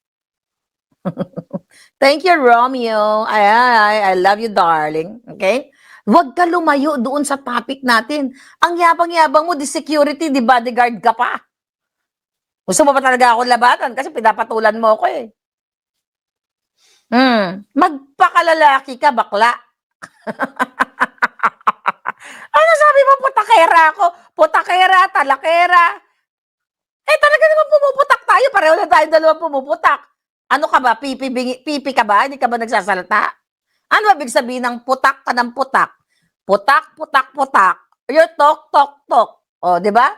Thank you, Romeo. I love you, darling. Okay? Huwag ka lumayo doon sa topic natin. Ang yabang-yabang mo, di security, di bodyguard ka pa. Gusto mo pa talaga ako labatan kasi pinapatulan mo ako eh. Magpakalalaki ka, bakla. Ano sabi mo, putakera ako? Putakera, talakera. Talaga naman pumuputak tayo. Pareho na tayo dalawang pumuputak. Ano ka ba? Pipi ka ba? Hindi ka ba nagsasalita? Ano ba big sabihin ng putak ka ng putak? Putak, putak, putak. You're talk, talk, talk. O, di ba?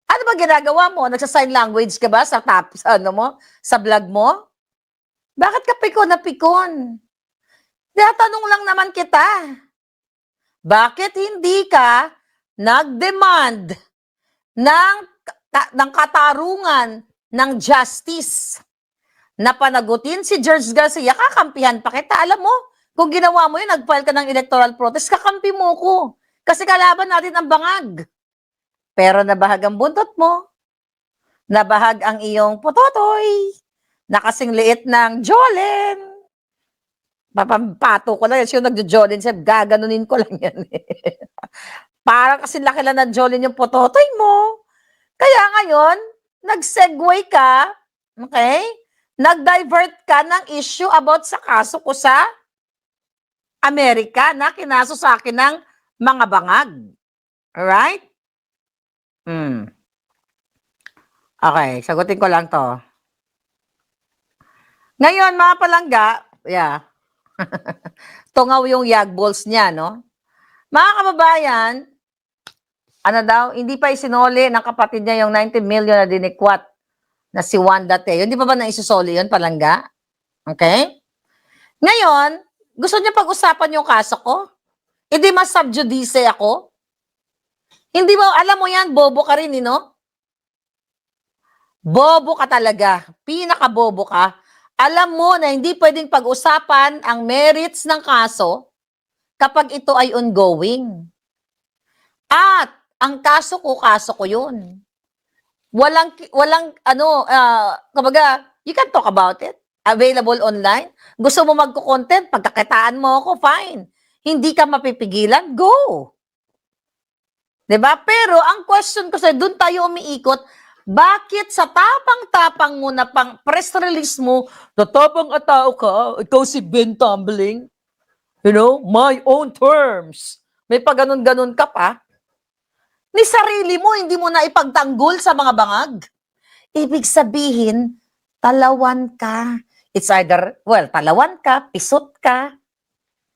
Ano ba ginagawa mo? Nagsa-sign language ka ba sa ano mo? Sa vlog mo? Bakit ka pikon na pikon? Tatanong lang naman kita. Bakit hindi ka nag-demand ng katarungan ng justice na panagutin si George Garcia? Kakampihan pa kita. Alam mo, kung ginawa mo yun, nag-file ka ng electoral protest, kakampi mo ko. Kasi kalaban natin ang bangag. Pero nabahag ang buntot mo. Nabahag ang iyong putotoy. Nakasing liit ng Jolene. Papampato ko lang yan. Siya nagjo-Jolene siya. Gaganunin ko lang yan. Parang kasi laki lang ng Jolene yung putotoy mo. Kaya ngayon, nag-segue ka. Okay? Nag-divert ka ng issue about sa kaso ko sa Amerika na kinaso sa akin ng mga bangag. Alright? Okay, sagutin ko lang to. Ngayon, mga palangga, yeah. Tungaw yung yag balls niya, no? Mga kababayan, ano daw, hindi pa isinoli ng kapatid niya yung 90 million na dinikwat na si Wanda Teo. Hindi pa ba naisusoli yun, palangga? Okay? Ngayon, gusto niya pag-usapan yung kaso ko? Hindi mas subjudice ako? Hindi mo, alam mo yan, bobo ka rin, no? Bobo ka talaga. Pinaka-bobo ka. Alam mo na hindi pwedeng pag-usapan ang merits ng kaso kapag ito ay ongoing. At ang kaso ko yun. Walang kumbaga, you can talk about it. Available online. Gusto mo magko-content, pagkakitaan mo ako, fine. Hindi ka mapipigilan, go. 'Di ba? Pero ang question ko sa'yo, doon tayo umiikot, bakit sa tapang-tapang mo na pang press release mo, tatapang at tao ka, ikaw si Ben Tumbling, you know, my own terms. May pag-ganon-ganon ka pa. Ni sarili mo, hindi mo na ipagtanggol sa mga bangag. Ibig sabihin, talawan ka. It's either, well, talawan ka, pisot ka,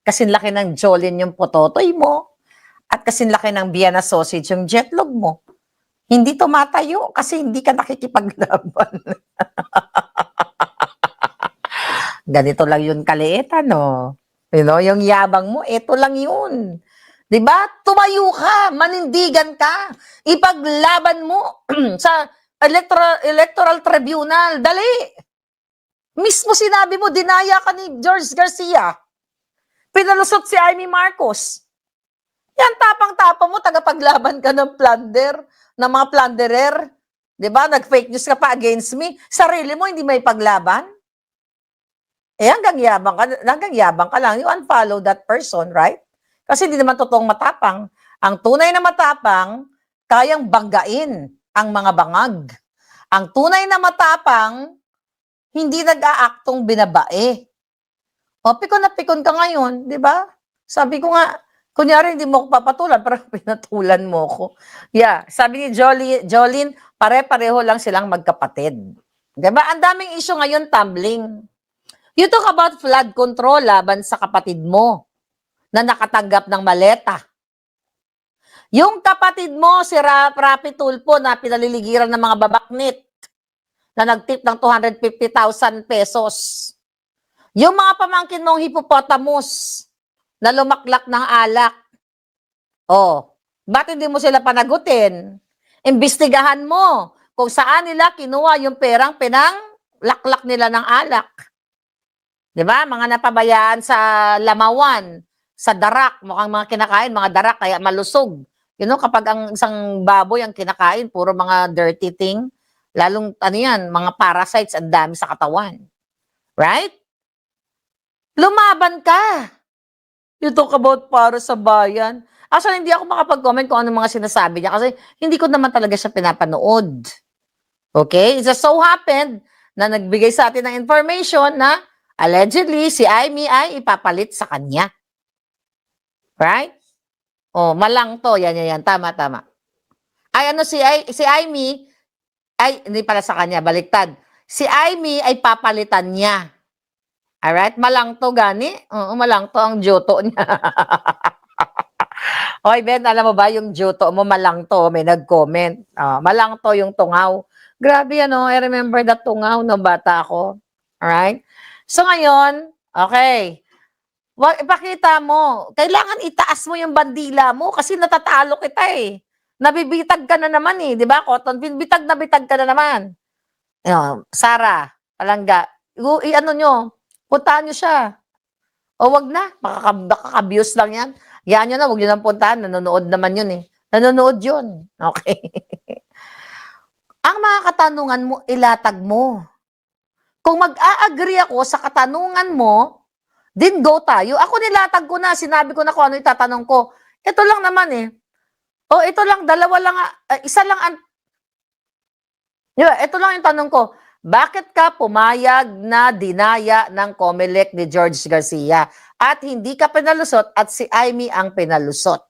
kasing laki ng Jolene yung pototoy mo, at kasing laki ng Vienna sausage yung jetlog mo. Hindi tumatayo kasi hindi ka nakikipaglaban. Ganito lang yun kaliit, ano? You know, yung yabang mo, eto lang yun. Diba? Tumayo ka, manindigan ka, ipaglaban mo sa electoral tribunal. Dali! Mismo sinabi mo, dinaya ka ni George Garcia. Pinalusot si Amy Marcos. Yan, tapang-tapang mo, tagapaglaban ka ng plunder, ng mga plunderer. Diba? Nag-fake news ka pa against me. Sarili mo, hindi may paglaban. Hanggang yabang ka lang. You unfollow that person, right? Kasi hindi naman totoong matapang. Ang tunay na matapang, kayang banggain ang mga bangag. Ang tunay na matapang, hindi nag-aaktong binabae. O, pikon na pikon ka ngayon, di ba? Sabi ko nga, kunyari hindi mo ako papatulan, parang pinatulan mo ako. Yeah, sabi ni Jolene, pare-pareho lang silang magkapatid. Di ba? Ang daming issue ngayon, tumbling. You talk about flood control laban sa kapatid mo na nakatanggap ng maleta. Yung kapatid mo, si Rapi Tulfo, na pinaliligiran ng mga babaknit na nagtip ng 250,000 pesos. Yung mga pamangkin mong hippopotamus na lumaklak ng alak. Oh, ba't hindi mo sila panagutin? Imbestigahan mo kung saan nila kinuha yung perang pinanglaklak nila ng alak. 'Di ba? Mga napabayaan sa Lamawan, sa darak, mukhang mga kinakain, mga darak, kaya malusog. Kapag ang isang baboy ang kinakain, puro mga dirty thing, lalong, mga parasites, ang dami sa katawan. Right? Lumaban ka. You talk about para sa bayan. Actually, hindi ako makapag-comment kung ano mga sinasabi niya kasi hindi ko naman talaga siya pinapanood. Okay? It just so happened na nagbigay sa atin ng information na allegedly si Amy ay ipapalit sa kanya. Right? Oh, malang to. Yan. Tama. Ay, si Amy, ay, hindi pala sa kanya, baliktad. Si Amy ay papalitan niya. Alright? Malang to, gani? Oo, malang to ang joto niya. Oy, Ben, alam mo ba yung joto mo, malang to, may nag-comment. Malang to yung tungaw. Grabe, I remember that tungaw no bata ako. Alright? So ngayon, okay. Ipakita mo. Kailangan itaas mo yung bandila mo kasi natatalo kita eh. Nabibitag ka na naman eh. Di ba, Cotton? Bitag na bitag ka na naman. Sara, Palangga, ano nyo, puntahan nyo siya. O wag na, makaka-abuse lang yan. Yan nyo na, wag nyo nang puntahan. Nanonood naman yun eh. Nanonood yun. Okay. Ang mga katanungan mo, ilatag mo. Kung mag-a-agree ako sa katanungan mo, then go tayo. Ako nilatag ko na, sinabi ko na kung ano itatanong ko. Ito lang naman eh. O ito lang, dalawa lang, isa lang ito lang yung tanong ko. Bakit ka pumayag na dinaya ng COMELEC ni George Garcia at hindi ka pinalusot at si Amy ang pinalusot?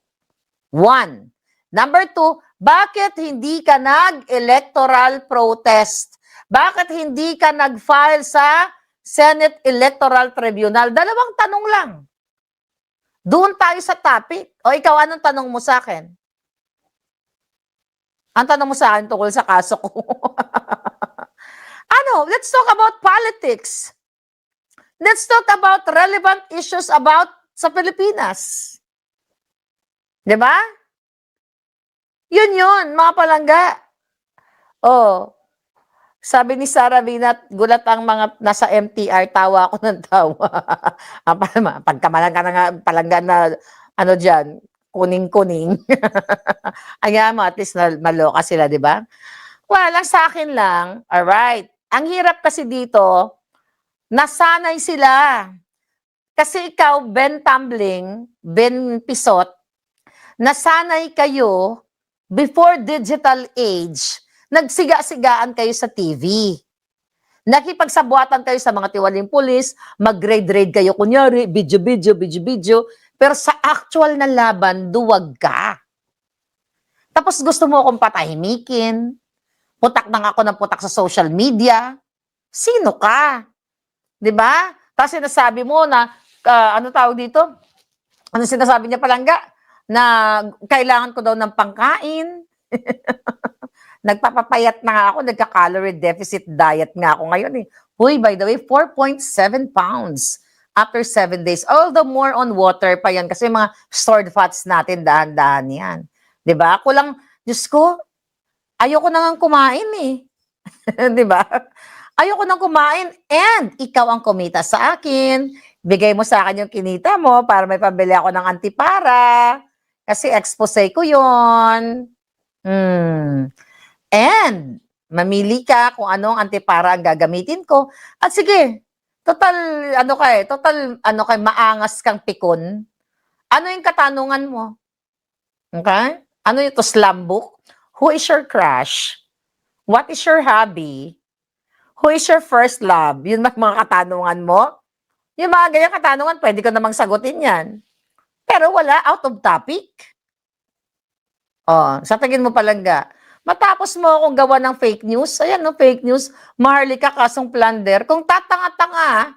1. Number 2, bakit hindi ka nag-electoral protest? Bakit hindi ka nag-file sa Senate Electoral Tribunal? Dalawang tanong lang. Doon tayo sa topic. O ikaw, anong tanong mo sa akin? Ang tanong mo sa akin tungkol sa kaso ko. Let's talk about politics. Let's talk about relevant issues about sa Pilipinas. 'Di ba? Yun, mga palangga. Sabi ni Sarah Vinat, gulat ang mga nasa MTR, tawa ako ng tawa. Pagkamalang ka na nga, palangga na, dyan, kuning-kuning. Kaya mo, at least maloka sila, di ba? Well, ang sa akin lang, alright. Ang hirap kasi dito, nasanay sila. Kasi ikaw, Ben Tumbling, Ben Pisot, nasanay kayo, before digital age, nagsiga-sigaan kayo sa TV. Nakipagsabuatan kayo sa mga tiwaling pulis, mag-grade-grade kayo, kunyari, video, pero sa actual na laban, duwag ka. Tapos gusto mo akong patahimikin, putak na ako ng putak sa social media. Sino ka? 'Di ba? Tapos sinasabi mo na, ano tawag dito? Ano sinasabi niya, Palangga? Na kailangan ko daw ng pangkain. Nagpapapayat na nga ako, nagka-calorie deficit diet nga ako ngayon eh. Uy, by the way, 4.7 pounds after 7 days. All the more on water pa yan kasi mga stored fats natin, dahan-dahan yan. 'Di ba? Kulang, Diyos ko, ayoko na nga kumain eh. 'Di ba? Ayoko nang kumain and ikaw ang kumita sa akin. Bigay mo sa akin yung kinita mo para may pambili ako ng antipara. Kasi expose ko yon. And mamili ka kung anong antipara ang gagamitin ko. At sige, total maangas kang pikon. Ano yung katanungan mo? Okay? Ano yung to slam book? Who is your crush? What is your hobby? Who is your first love? Yun mga katanungan mo? Yung mga ganyang katanungan, pwede ko namang sagutin yan. Pero wala, out of topic. Sa tingin mo, Palangga, matapos mo akong gawa ng fake news, ayan fake news, Maharlika kasong plunder, kung tatanga-tanga,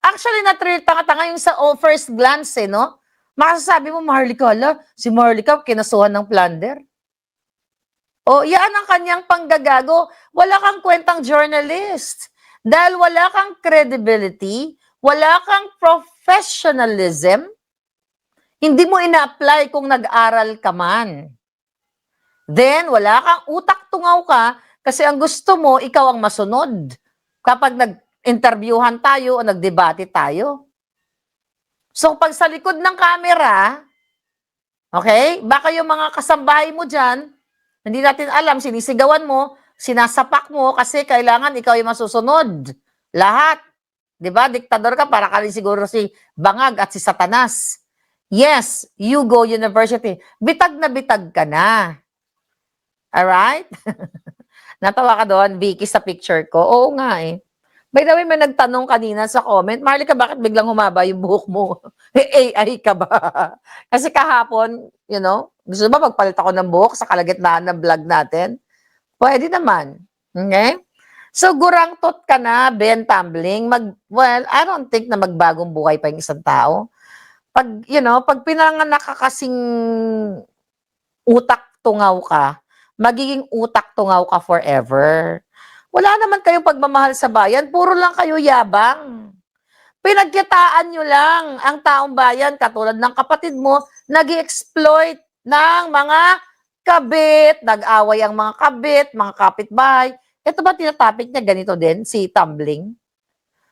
actually tanga-tanga yung sa first glance no? Makasasabi mo, Maharlika, si Maharlika kinasuhan ng plunder. Yan ang kanyang panggagago. Wala kang kwentang journalist. Dahil wala kang credibility, wala kang professionalism, hindi mo ina-apply kung nag-aral ka man. Then, wala kang utak-tungaw ka kasi ang gusto mo, ikaw ang masunod kapag nag-interviewhan tayo o nagdebate tayo. So, pag sa likod ng camera, okay, baka yung mga kasambahay mo dyan, hindi natin alam, sinisigawan mo, sinasapak mo, kasi kailangan ikaw yung masusunod. Lahat. Di ba? Diktador ka, para ka rin siguro si Bangag at si Satanas. Yes, you go university. Bitag na bitag ka na. Alright? Natawa ka doon, Vicky, sa picture ko. Oo nga eh. By the way, may nagtanong kanina sa comment, Marlica, bakit biglang humaba yung buhok mo? AI ka ba? Kasi kahapon, gusto ba magpalit ako ng buhok sa kalagitnaan ng vlog natin? Pwede naman. Okay? So, gurangtot ka na, Ben Tumbling. Well, I don't think na magbagong buhay pa yung isang tao. Pag pinanganak ka kasing utak tungaw ka, magiging utak tungaw ka forever. Wala naman kayong pagmamahal sa bayan, puro lang kayo yabang. Pinagkitaan nyo lang ang taong bayan, katulad ng kapatid mo, nag-exploit ng mga kabit, nag-away ang mga kabit, mga kapitbahay. Ito ba tinatapik niya ganito din, si Tumbling?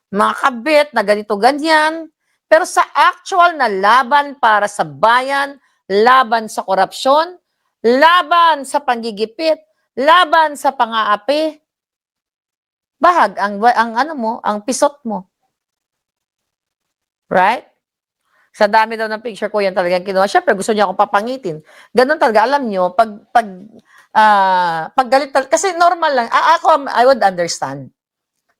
Mga kabit na ganito ganyan. Pero sa actual na laban para sa bayan, laban sa korupsyon, laban sa panggigipit, laban sa pang-aapi, bahag ang pisot mo. Right? Sa dami daw ng picture ko, yan talagang kinuha. Siyempre, gusto niya akong papangitin. Ganon talaga. Alam niyo, pag galit talaga, kasi normal lang. Ako, I would understand.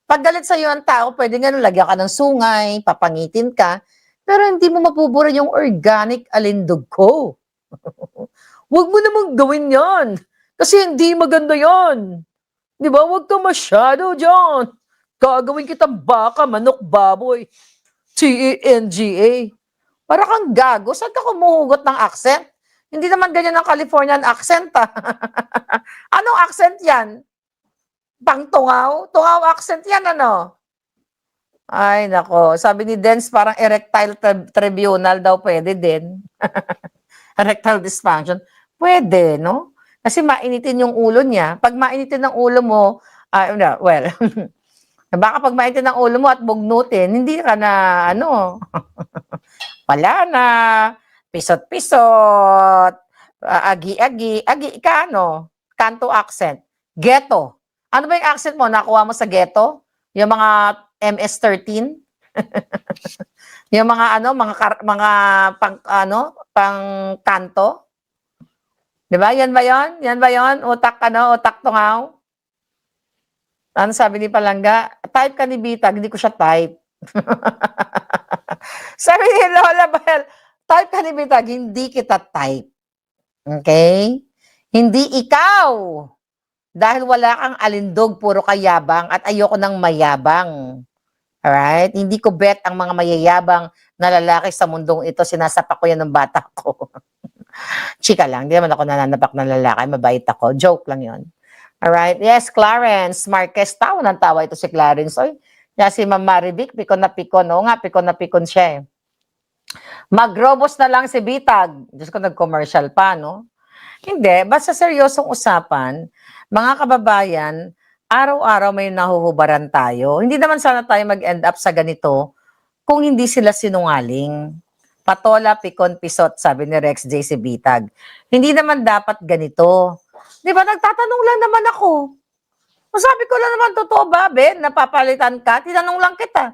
Pag galit sa'yo ang tao, pwede nga lagyan ka ng sungay, papangitin ka, pero hindi mo mapubura yung organic alindog ko. Huwag mo namang gawin yan. Kasi hindi maganda yan. Di ba? Huwag ka masyado dyan. Gagawin kitang baka, manok, baboy. TENGA. Para kang gago. Saan ka kumuhugot ng accent? Hindi naman ganyan ang Californian accent, ha? Anong accent yan? Pangtungaw? Tungaw accent yan, ano? Ay, nako. Sabi ni Dens, parang erectile tribunal daw pwede din. Erectile dysfunction. Pwede, no? Kasi mainitin yung ulo niya. Pag mainitin ng ulo mo, well, baka pag mainitin ng ulo mo at bugnutin, hindi ka na, wala na, pisot-pisot, agi-agi, agi ka, Kanto accent. Ghetto. Ano ba yung accent mo? Nakuha mo sa ghetto? Yung mga MS-13? Yung mga mga pang kanto? 'Di ba? Yan ba 'yon? Yan ba 'yon? Utak utak tungaw? Ano sabi ni Palangga? Type ka ni Bitag, hindi ko siya type. Sabi ni Lola Bel, type ka ni Bitag, hindi kita type. Okay? Hindi ikaw. Dahil wala kang alindog, puro ka yabang at ayoko ng mayabang. Alright? Hindi ko bet ang mga mayayabang na lalaki sa mundong ito. Sinasapak ko yan ng bata ko. Chika lang. Hindi naman ako nananapak ng lalaki. Mabait ako. Joke lang yon. Alright? Yes, Clarence Marquez. Tawa ng tawa ito si Clarence. Oy, yan si Ma'am Marivic. Pikon na pikon. Oo nga, pikon na pikon siya eh. Magrobos na lang si Bitag. Diyos ko, nag-commercial pa, no? Hindi. Basta seryosong usapan, mga kababayan, araw-araw may nahuhubaran tayo. Hindi naman sana tayo mag-end up sa ganito kung hindi sila sinungaling. Patola, pikon, pisot, sabi ni Rex J. si Bitag. Hindi naman dapat ganito. Di ba, nagtatanong lang naman ako. Sabi ko lang naman, totoo ba, Ben? Napapalitan ka? Tinanong lang kita.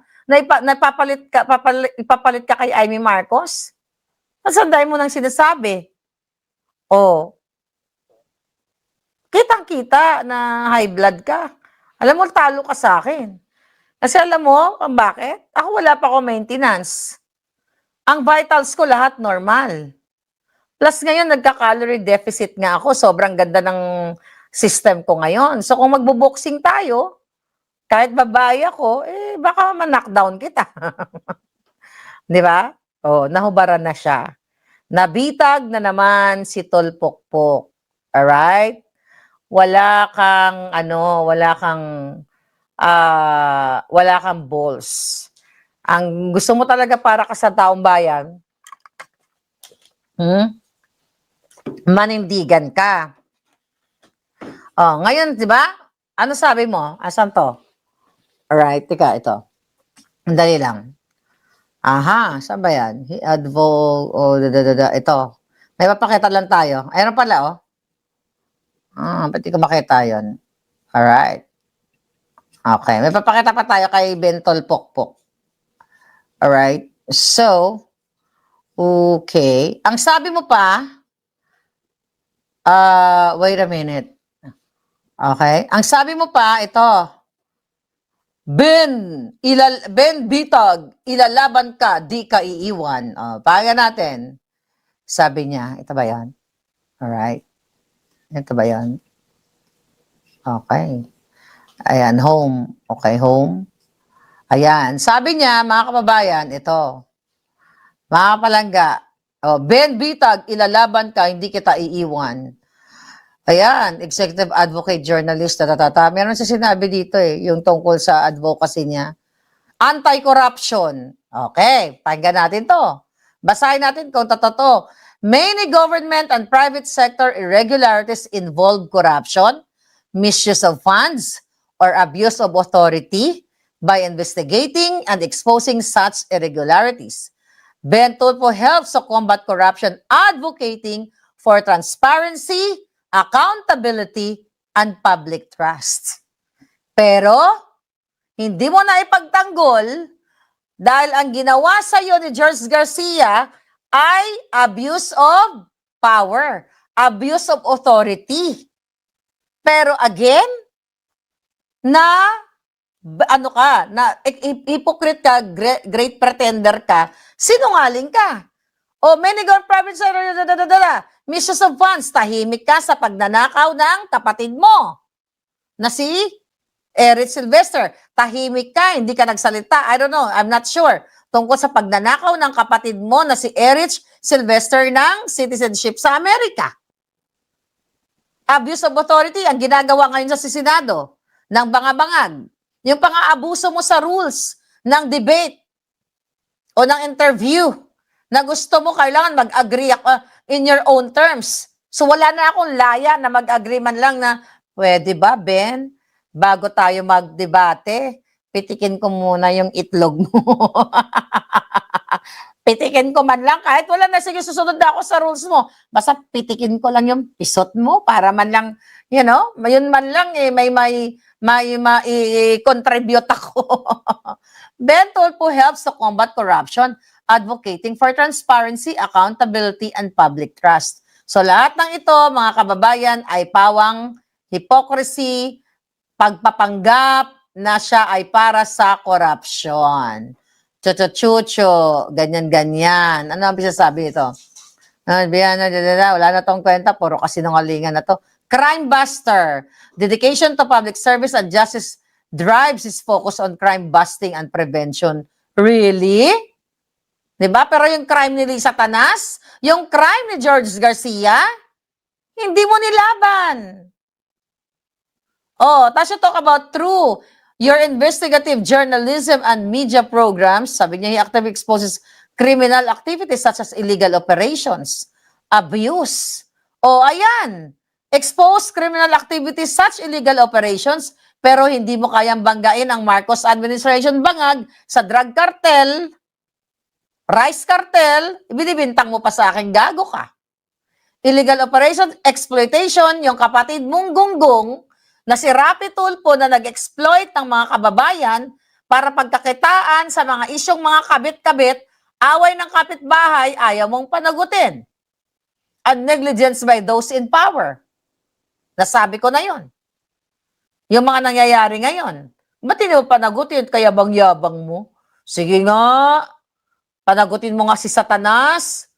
Ipapalit ka kay Amy Marcos? Nasanday mo nang sinasabi. Oh, kitang-kita na high blood ka. Alam mo, talo ka sa akin. Kasi alam mo, bakit? Ako wala pa akong maintenance. Ang vitals ko lahat normal. Plus ngayon, nagka-calorie deficit nga ako. Sobrang ganda ng system ko ngayon. So kung magbo-boxing tayo, kahit babae ako, baka ma-knockdown kita. Di ba? Oh, nahubaran na siya. Nabitag na naman si Tolpokpok. Alright? Wala kang balls. Ang gusto mo talaga para ka sa taong bayan, manindigan ka. Oh, ngayon, di ba? Ano sabi mo? Asan to? Alright, tika, ito. Dali lang. Aha, saan ba yan? Ito. May papakita lang tayo. Ayun pala, oh. Ba't di ko makita yun? Alright. Okay, may papakita pa tayo kay Bentol Pokpok. Alright. So, okay. Ang sabi mo pa, wait a minute. Okay. Ang sabi mo pa, ito. Ben Bitag, ilalaban ka, di ka iiwan. Pakinggan natin. Sabi niya, ito ba yan? Alright. Ito ba yan? Okay. Ayan, home. Okay, home. Ayan. Sabi niya, mga kababayan, ito. Mga palangga, Ben Bitag, ilalaban ka, hindi kita iiwan. Ayan, executive advocate, journalist, Meron siya sinabi dito yung tungkol sa advocacy niya. Anti-corruption. Okay, pakinggan natin to. Basahin natin kung totoo. Many government and private sector irregularities involve corruption, misuse of funds, or abuse of authority by investigating and exposing such irregularities. Ben Tulfo helps to combat corruption, advocating for transparency, accountability, and public trust. Pero, hindi mo na ipagtanggol dahil ang ginawa sa iyo ni George Garcia ay abuse of power, abuse of authority. Pero again, hypocrite ka, great pretender ka, sinungaling ka. O many government private sector, misuse of funds, tahimik ka sa pagnanakaw ng kapatid mo na si Eric Sylvester. Tahimik ka, hindi ka nagsalita. I don't know, I'm not sure. Tungkol sa pagnanakaw ng kapatid mo na si Eric Sylvester ng citizenship sa Amerika. Abuse of authority, ang ginagawa ngayon sa Senado ng bangabangag. Yung pang-aabuso mo sa rules ng debate o ng interview na gusto mo kailangan mag-agree in your own terms. So wala na akong laya na mag-agree man lang na, pwede ba, Ben? Bago tayo magdebate, pitikin ko muna yung itlog mo. Pitikin ko man lang, kahit wala na, sige, susunod na ako sa rules mo. Basta pitikin ko lang yung pisot mo para man lang, yun man lang, may contribute ako. Ben Tulfo helps to combat corruption, advocating for transparency, accountability, and public trust. So lahat ng ito, mga kababayan, ay pawang hypocrisy, pagpapanggap na siya ay para sa corruption. Chucho, ganyan-ganyan. Ano ang sabi ito? Wala na tong kwenta, puro kasinungalingan na to. Crime buster. Dedication to public service and justice drives his focus on crime busting and prevention. Really? Diba? Pero yung crime ni Lisa Tanas, yung crime ni George Garcia, hindi mo nilaban. Tapos you talk about your investigative journalism and media programs. Sabi niya, he actively exposes criminal activities such as illegal operations, abuse. Ayan. Expose criminal activities such illegal operations, pero hindi mo kayang banggain ang Marcos administration bangag sa drug cartel, rice cartel, binibintang mo pa sa akin, gago ka. Illegal operation, exploitation, yung kapatid mong gunggong na si Rapi Tulfo na nag-exploit ng mga kababayan para pagkakitaan sa mga isyong mga kabit-kabit, away ng kapitbahay, ayaw mong panagutin. And negligence by those in power. Nasabi ko na yon. Yung mga nangyayari ngayon. Ba't hindi mo panagutin? Kaya bang yabang mo? Sige nga, panagutin mo nga si Satanas.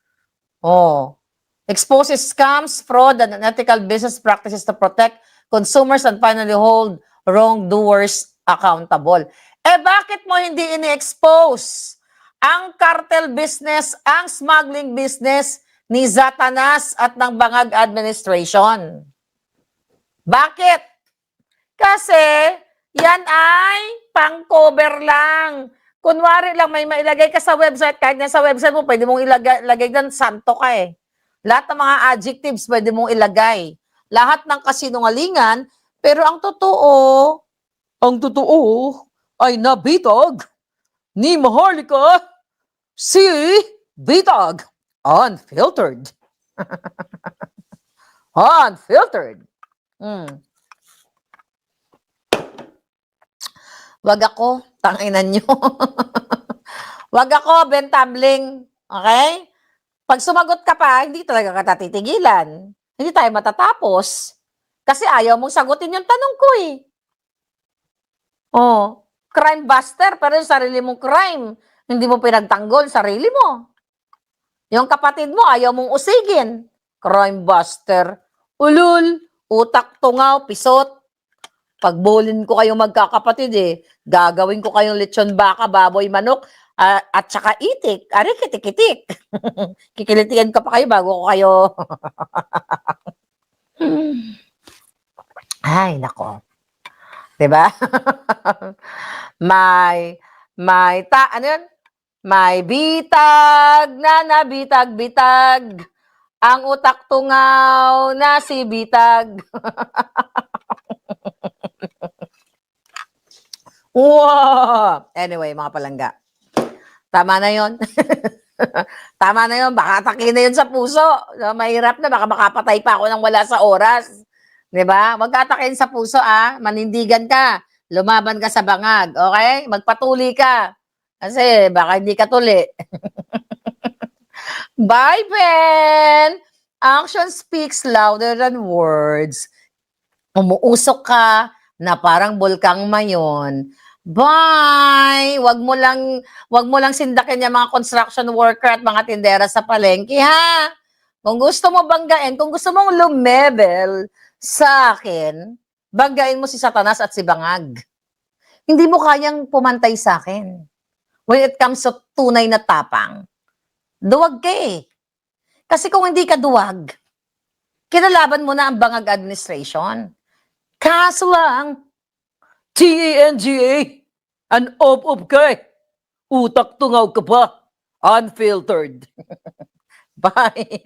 Exposes scams, fraud, and unethical business practices to protect consumers and finally hold wrongdoers accountable. Bakit mo hindi ini-expose ang cartel business, ang smuggling business ni Satanas at ng Bangag Administration? Bakit? Kasi yan ay pang-cover lang. Kunwari lang may mailagay ka sa website, kahit na sa website mo, pwede mong ilagay doon, santo ka eh. Lahat ng mga adjectives pwede mong ilagay. Lahat ng kasinungalingan, pero ang totoo ay nabitag ni Maharlika si Bitag. Unfiltered. Unfiltered. Hmm. Wag ako, tanginan nyo. Wag ako, bentabling. Okay? Pag sumagot ka pa, hindi talaga ka titigilan. Hindi tayo matatapos. Kasi ayaw mong sagutin yung tanong ko eh. Oh, crime buster, pero yung sarili mong crime, hindi mo pinagtanggol sarili mo. Yung kapatid mo, ayaw mong usigin. Crime buster. Ulul, utak, tungaw, pisot. Pagbulin ko kayong magkakapatid eh, gagawin ko kayong lechon baka, baboy, manok, at saka itik. Ari, kitik-kitik. Kikilitian ka pa kayo bago ko kayo. Ay, nako. 'Di ba? Ano yun? May bitag na nabitag-bitag. Ang utak tungaw na si bitag. Wow! Anyway, mga palangga. Tama na yon. Tama na yon. Baka atake na yun sa puso. So, mahirap na. Baka makapatay pa ako ng wala sa oras. 'Di ba? Huwag ka atakein sa puso, ah. Manindigan ka. Lumaban ka sa bangag. Okay? Magpatuli ka. Kasi baka hindi ka tuli. Bye, Ben! Action speaks louder than words. Umuusok ka na parang bulkang mayon. Bye! Wag mo lang sindakin yung mga construction worker at mga tindera sa palengke, ha? Kung gusto mo banggain, kung gusto mong lumebel sa akin, banggain mo si Satanas at si Bangag. Hindi mo kayang pumantay sa akin. When it comes to tunay na tapang, duwag ka eh. Kasi kung hindi ka duwag, kinalaban mo na ang Bangag administration. Kaso lang, TANGA, an op-op ka eh. Utak tungaw ka pa. Unfiltered. Bye.